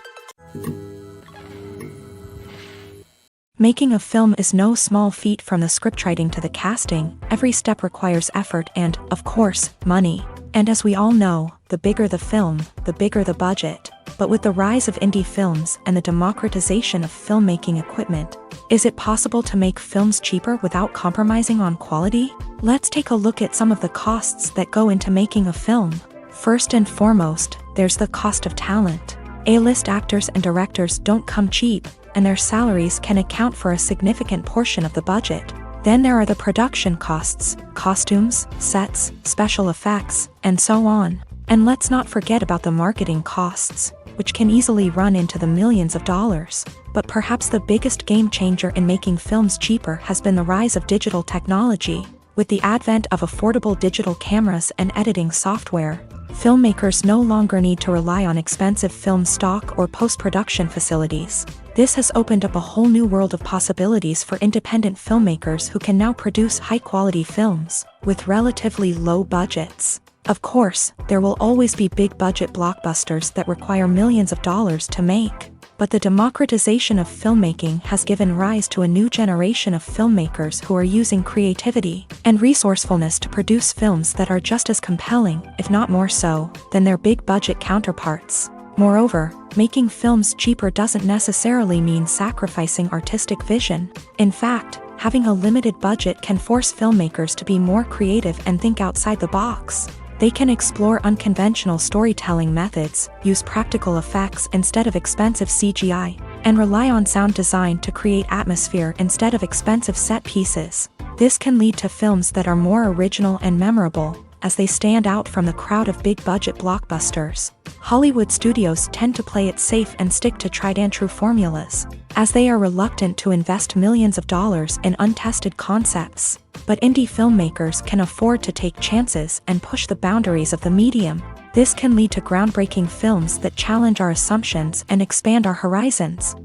A: Making a film is no small feat. From the scriptwriting to the casting, every step requires effort and, of course, money. And as we all know, the bigger the film, the bigger the budget. But with the rise of indie films and the democratization of filmmaking equipment, is it possible to make films cheaper without compromising on quality? Let's take a look at some of the costs that go into making a film. First and foremost, there's the cost of talent. A-list actors and directors don't come cheap, and their salaries can account for a significant portion of the budget. Then there are the production costs, costumes, sets, special effects, and so on. And let's not forget about the marketing costs, which can easily run into the millions of dollars. But perhaps the biggest game changer in making films cheaper has been the rise of digital technology. With the advent of affordable digital cameras and editing software, filmmakers no longer need to rely on expensive film stock or post-production facilities. This has opened up a whole new world of possibilities for independent filmmakers who can now produce high-quality films with relatively low budgets. Of course, there will always be big-budget blockbusters that require millions of dollars to make. But the democratization of filmmaking has given rise to a new generation of filmmakers who are using creativity and resourcefulness to produce films that are just as compelling, if not more so, than their big-budget counterparts. Moreover, making films cheaper doesn't necessarily mean sacrificing artistic vision. In fact, having a limited budget can force filmmakers to be more creative and think outside the box. They can explore unconventional storytelling methods, use practical effects instead of expensive CGI, and rely on sound design to create atmosphere instead of expensive set pieces. This can lead to films that are more original and memorable, as they stand out from the crowd of big-budget blockbusters. Hollywood studios tend to play it safe and stick to tried-and-true formulas, as they are reluctant to invest millions of dollars in untested concepts. But indie filmmakers can afford to take chances and push the boundaries of the medium. This can lead to groundbreaking films that challenge our assumptions and expand our horizons.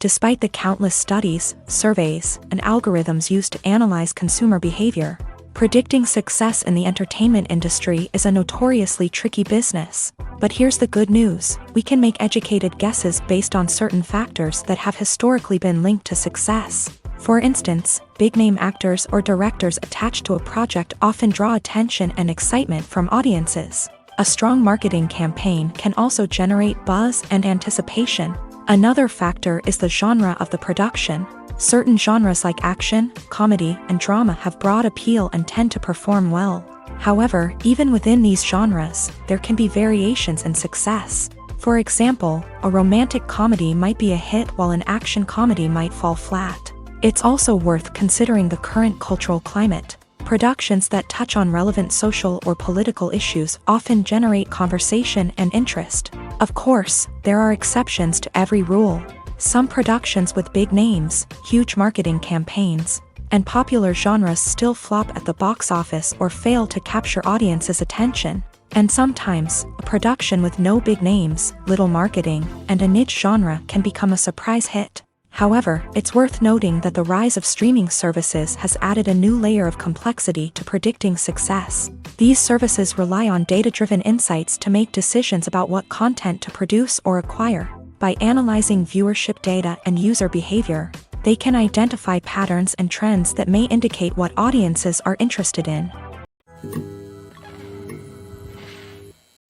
A: Despite the countless studies, surveys, and algorithms used to analyze consumer behavior, predicting success in the entertainment industry is a notoriously tricky business. But here's the good news: we can make educated guesses based on certain factors that have historically been linked to success. For instance, big-name actors or directors attached to a project often draw attention and excitement from audiences. A strong marketing campaign can also generate buzz and anticipation. Another factor is the genre of the production. Certain genres like action, comedy, and drama have broad appeal and tend to perform well. However, even within these genres, there can be variations in success. For example, a romantic comedy might be a hit while an action comedy might fall flat. It's also worth considering the current cultural climate. Productions that touch on relevant social or political issues often generate conversation and interest. Of course, there are exceptions to every rule. Some productions with big names, huge marketing campaigns, and popular genres still flop at the box office or fail to capture audiences' attention. And sometimes, a production with no big names, little marketing, and a niche genre can become a surprise hit. However, it's worth noting that the rise of streaming services has added a new layer of complexity to predicting success. These services rely on data-driven insights to make decisions about what content to produce or acquire. By analyzing viewership data and user behavior, they can identify patterns and trends that may indicate what audiences are interested in.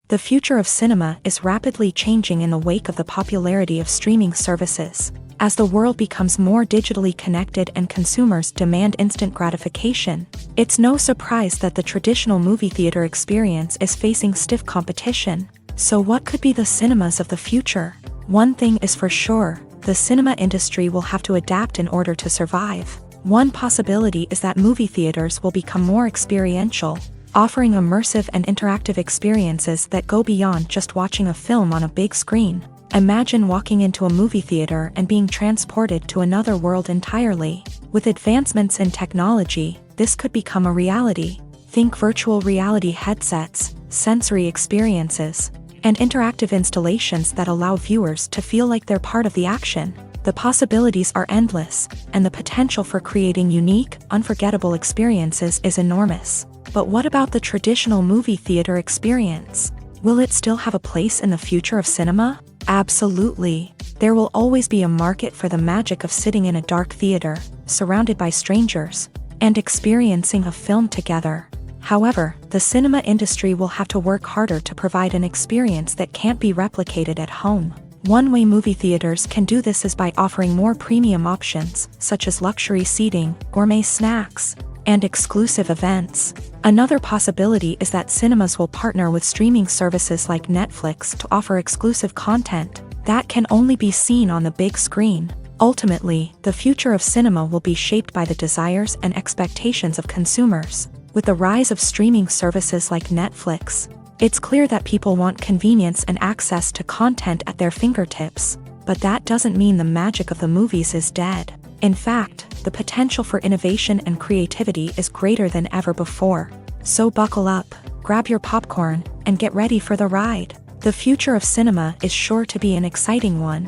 A: The future of cinema is rapidly changing in the wake of the popularity of streaming services. As the world becomes more digitally connected and consumers demand instant gratification, it's no surprise that the traditional movie theater experience is facing stiff competition. So what could be the cinemas of the future? One thing is for sure, the cinema industry will have to adapt in order to survive. One possibility is that movie theaters will become more experiential, offering immersive and interactive experiences that go beyond just watching a film on a big screen. Imagine walking into a movie theater and being transported to another world entirely. With advancements in technology, this could become a reality. Think virtual reality headsets, sensory experiences, and interactive installations that allow viewers to feel like they're part of the action. The possibilities are endless, and the potential for creating unique, unforgettable experiences is enormous. But what about the traditional movie theater experience? Will it still have a place in the future of cinema? Absolutely. There will always be a market for the magic of sitting in a dark theater, surrounded by strangers, and experiencing a film together. However, the cinema industry will have to work harder to provide an experience that can't be replicated at home. One way movie theaters can do this is by offering more premium options, such as luxury seating, gourmet snacks, and exclusive events. Another possibility is that cinemas will partner with streaming services like Netflix to offer exclusive content that can only be seen on the big screen. Ultimately, the future of cinema will be shaped by the desires and expectations of consumers. With the rise of streaming services like Netflix, it's clear that people want convenience and access to content at their fingertips. But that doesn't mean the magic of the movies is dead. In fact, the potential for innovation and creativity is greater than ever before. So buckle up, grab your popcorn, and get ready for the ride. The future of cinema is sure to be an exciting one.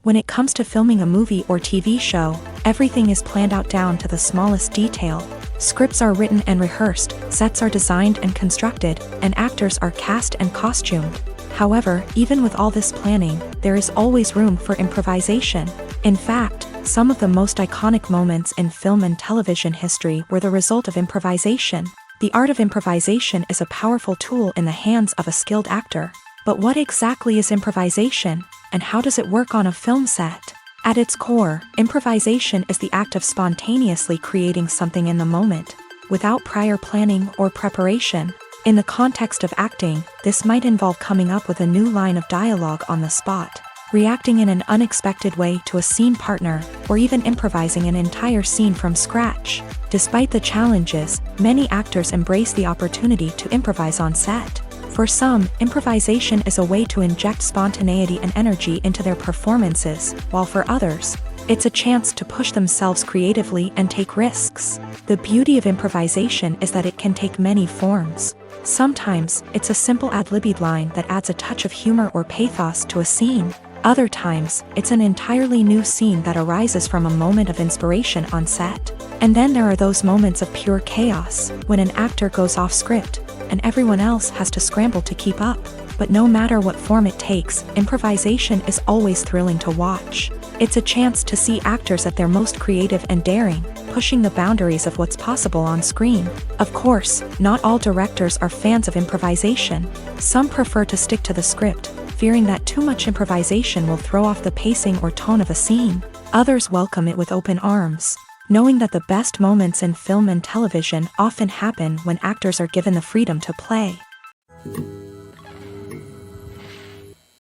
A: When it comes to filming a movie or TV show, everything is planned out down to the smallest detail. Scripts are written and rehearsed, sets are designed and constructed, and actors are cast and costumed. However, even with all this planning, there is always room for improvisation. In fact, some of the most iconic moments in film and television history were the result of improvisation. The art of improvisation is a powerful tool in the hands of a skilled actor. But what exactly is improvisation, and how does it work on a film set? At its core, improvisation is the act of spontaneously creating something in the moment, without prior planning or preparation. In the context of acting, this might involve coming up with a new line of dialogue on the spot, reacting in an unexpected way to a scene partner, or even improvising an entire scene from scratch. Despite the challenges, many actors embrace the opportunity to improvise on set. For some, improvisation is a way to inject spontaneity and energy into their performances, while for others, it's a chance to push themselves creatively and take risks. The beauty of improvisation is that it can take many forms. Sometimes, it's a simple ad-libbed line that adds a touch of humor or pathos to a scene. Other times, it's an entirely new scene that arises from a moment of inspiration on set. And then there are those moments of pure chaos, when an actor goes off script, and everyone else has to scramble to keep up. But no matter what form it takes, improvisation is always thrilling to watch. It's a chance to see actors at their most creative and daring, pushing the boundaries of what's possible on screen. Of course, not all directors are fans of improvisation. Some prefer to stick to the script, fearing that too much improvisation will throw off the pacing or tone of a scene. Others welcome it with open arms, knowing that the best moments in film and television often happen when actors are given the freedom to play.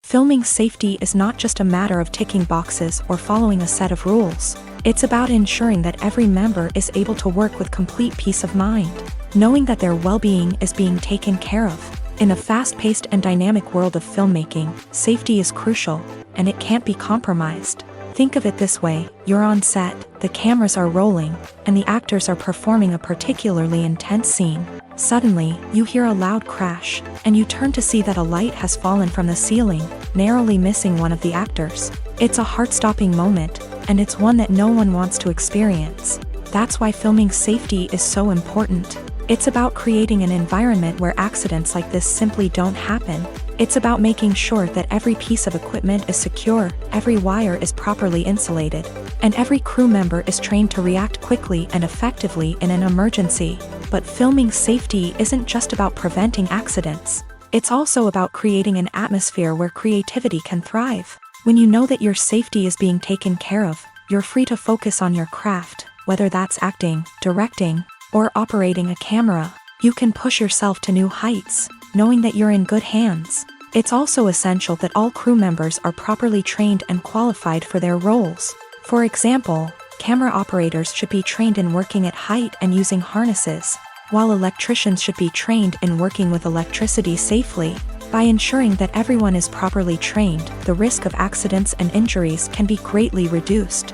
A: Filming safety is not just a matter of ticking boxes or following a set of rules. It's about ensuring that every member is able to work with complete peace of mind, knowing that their well-being is being taken care of. In a fast-paced and dynamic world of filmmaking, safety is crucial, and it can't be compromised. Think of it this way, you're on set, the cameras are rolling, and the actors are performing a particularly intense scene. Suddenly, you hear a loud crash, and you turn to see that a light has fallen from the ceiling, narrowly missing one of the actors. It's a heart-stopping moment, and it's one that no one wants to experience. That's why filming safety is so important. It's about creating an environment where accidents like this simply don't happen. It's about making sure that every piece of equipment is secure, every wire is properly insulated, and every crew member is trained to react quickly and effectively in an emergency. But filming safety isn't just about preventing accidents. It's also about creating an atmosphere where creativity can thrive. When you know that your safety is being taken care of, you're free to focus on your craft, whether that's acting, directing, or operating a camera. You can push yourself to new heights, knowing that you're in good hands. It's also essential that all crew members are properly trained and qualified for their roles. For example, camera operators should be trained in working at height and using harnesses, while electricians should be trained in working with electricity safely. By ensuring that everyone is properly trained, the risk of accidents and injuries can be greatly reduced.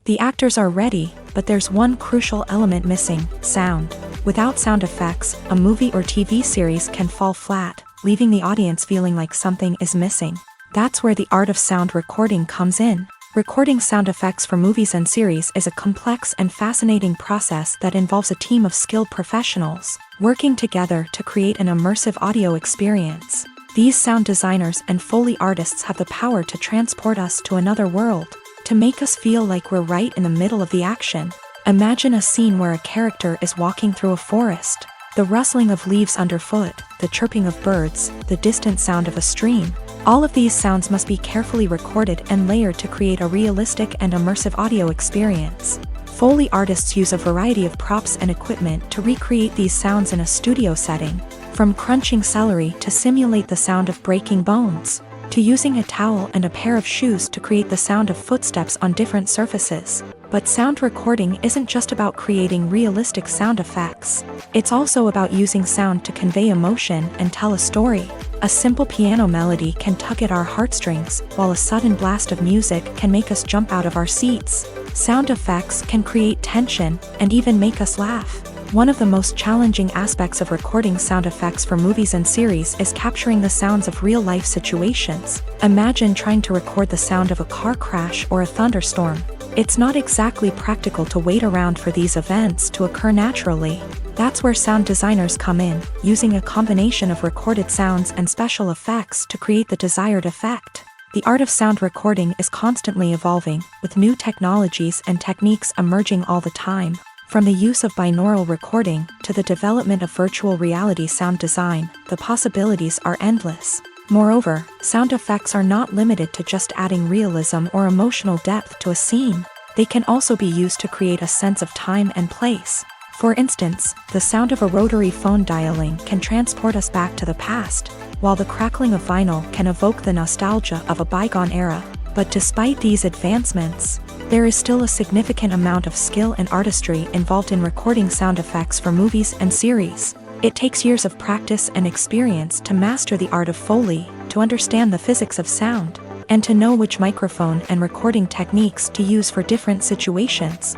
A: The actors are ready, but there's one crucial element missing: sound. Without sound effects, a movie or TV series can fall flat, leaving the audience feeling like something is missing. That's where the art of sound recording comes in. Recording sound effects for movies and series is a complex and fascinating process that involves a team of skilled professionals working together to create an immersive audio experience. These sound designers and Foley artists have the power to transport us to another world, to make us feel like we're right in the middle of the action. Imagine a scene where a character is walking through a forest. The rustling of leaves underfoot, the chirping of birds, the distant sound of a stream. All of these sounds must be carefully recorded and layered to create a realistic and immersive audio experience. Foley artists use a variety of props and equipment to recreate these sounds in a studio setting, from crunching celery to simulate the sound of breaking bones, to using a towel and a pair of shoes to create the sound of footsteps on different surfaces. But sound recording isn't just about creating realistic sound effects. It's also about using sound to convey emotion and tell a story. A simple piano melody can tug at our heartstrings, while a sudden blast of music can make us jump out of our seats. Sound effects can create tension and even make us laugh. One of the most challenging aspects of recording sound effects for movies and series is capturing the sounds of real-life situations. Imagine trying to record the sound of a car crash or a thunderstorm. It's not exactly practical to wait around for these events to occur naturally. That's where sound designers come in, using a combination of recorded sounds and special effects to create the desired effect. The art of sound recording is constantly evolving, with new technologies and techniques emerging all the time. From the use of binaural recording to the development of virtual reality sound design, the possibilities are endless. Moreover, sound effects are not limited to just adding realism or emotional depth to a scene. They can also be used to create a sense of time and place. For instance, the sound of a rotary phone dialing can transport us back to the past, while the crackling of vinyl can evoke the nostalgia of a bygone era. But despite these advancements, there is still a significant amount of skill and artistry involved in recording sound effects for movies and series. It takes years of practice and experience to master the art of Foley, to understand the physics of sound, and to know which microphone and recording techniques to use for different situations.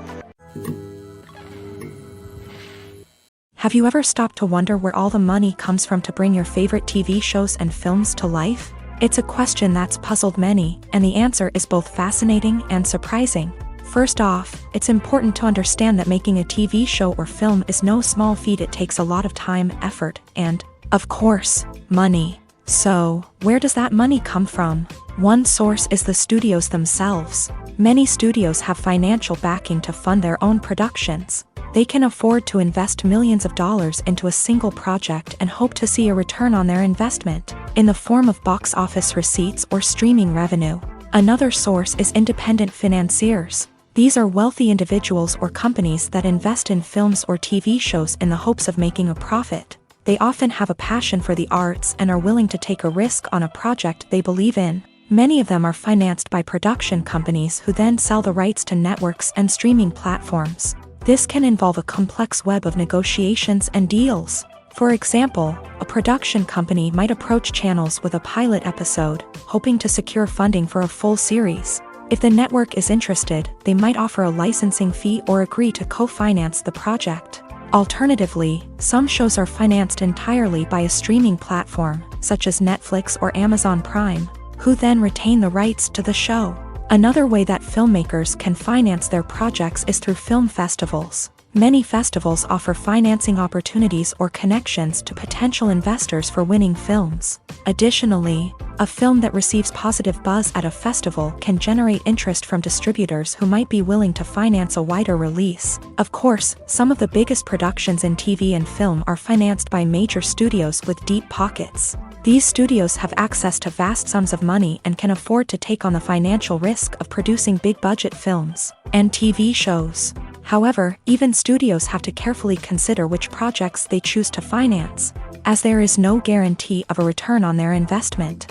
A: Have you ever stopped to wonder where all the money comes from to bring your favorite TV shows and films to life? It's a question that's puzzled many, and the answer is both fascinating and surprising. First off, it's important to understand that making a TV show or film is no small feat. It takes a lot of time, effort, and, of course, money. So, where does that money come from? One source is the studios themselves. Many studios have financial backing to fund their own productions. They can afford to invest millions of dollars into a single project and hope to see a return on their investment, in the form of box office receipts or streaming revenue. Another source is independent financiers. These are wealthy individuals or companies that invest in films or TV shows in the hopes of making a profit. They often have a passion for the arts and are willing to take a risk on a project they believe in. Many of them are financed by production companies who then sell the rights to networks and streaming platforms. This can involve a complex web of negotiations and deals. For example, a production company might approach channels with a pilot episode, hoping to secure funding for a full series. If the network is interested, they might offer a licensing fee or agree to co-finance the project. Alternatively, some shows are financed entirely by a streaming platform, such as Netflix or Amazon Prime, who then retain the rights to the show. Another way that filmmakers can finance their projects is through film festivals. Many festivals offer financing opportunities or connections to potential investors for winning films. Additionally, a film that receives positive buzz at a festival can generate interest from distributors who might be willing to finance a wider release. Of course, some of the biggest productions in TV and film are financed by major studios with deep pockets. These studios have access to vast sums of money and can afford to take on the financial risk of producing big-budget films and TV shows. However, even studios have to carefully consider which projects they choose to finance, as there is no guarantee of a return on their investment.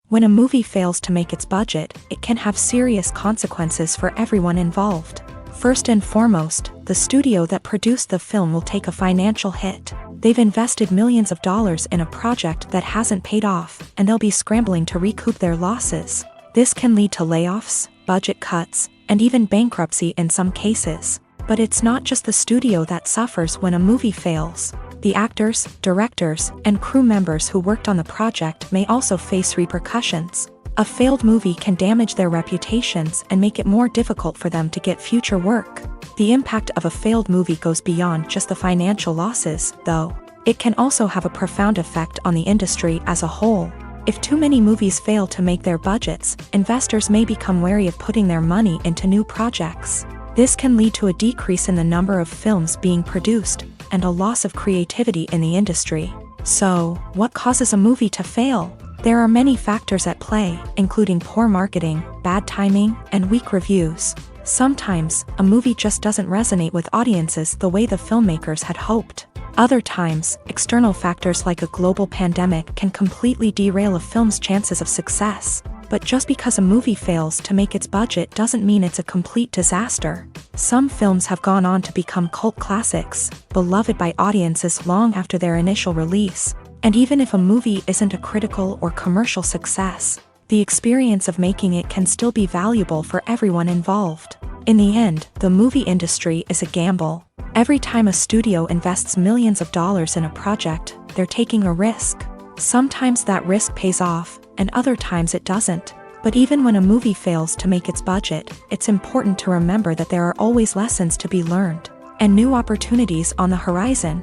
A: When a movie fails to make its budget, it can have serious consequences for everyone involved. First and foremost, the studio that produced the film will take a financial hit. They've invested millions of dollars in a project that hasn't paid off, and they'll be scrambling to recoup their losses. This can lead to layoffs, budget cuts, and even bankruptcy in some cases. But it's not just the studio that suffers when a movie fails. The actors, directors, and crew members who worked on the project may also face repercussions. A failed movie can damage their reputations and make it more difficult for them to get future work. The impact of a failed movie goes beyond just the financial losses, though. It can also have a profound effect on the industry as a whole. If too many movies fail to make their budgets, investors may become wary of putting their money into new projects. This can lead to a decrease in the number of films being produced, and a loss of creativity in the industry. So, what causes a movie to fail? There are many factors at play, including poor marketing, bad timing, and weak reviews. Sometimes, a movie just doesn't resonate with audiences the way the filmmakers had hoped. Other times, external factors like a global pandemic can completely derail a film's chances of success. But just because a movie fails to make its budget doesn't mean it's a complete disaster. Some films have gone on to become cult classics, beloved by audiences long after their initial release. And even if a movie isn't a critical or commercial success, the experience of making it can still be valuable for everyone involved. In the end, the movie industry is a gamble. Every time a studio invests millions of dollars in a project, they're taking a risk. Sometimes that risk pays off, and other times it doesn't. But even when a movie fails to make its budget, it's important to remember that there are always lessons to be learned and new opportunities on the horizon.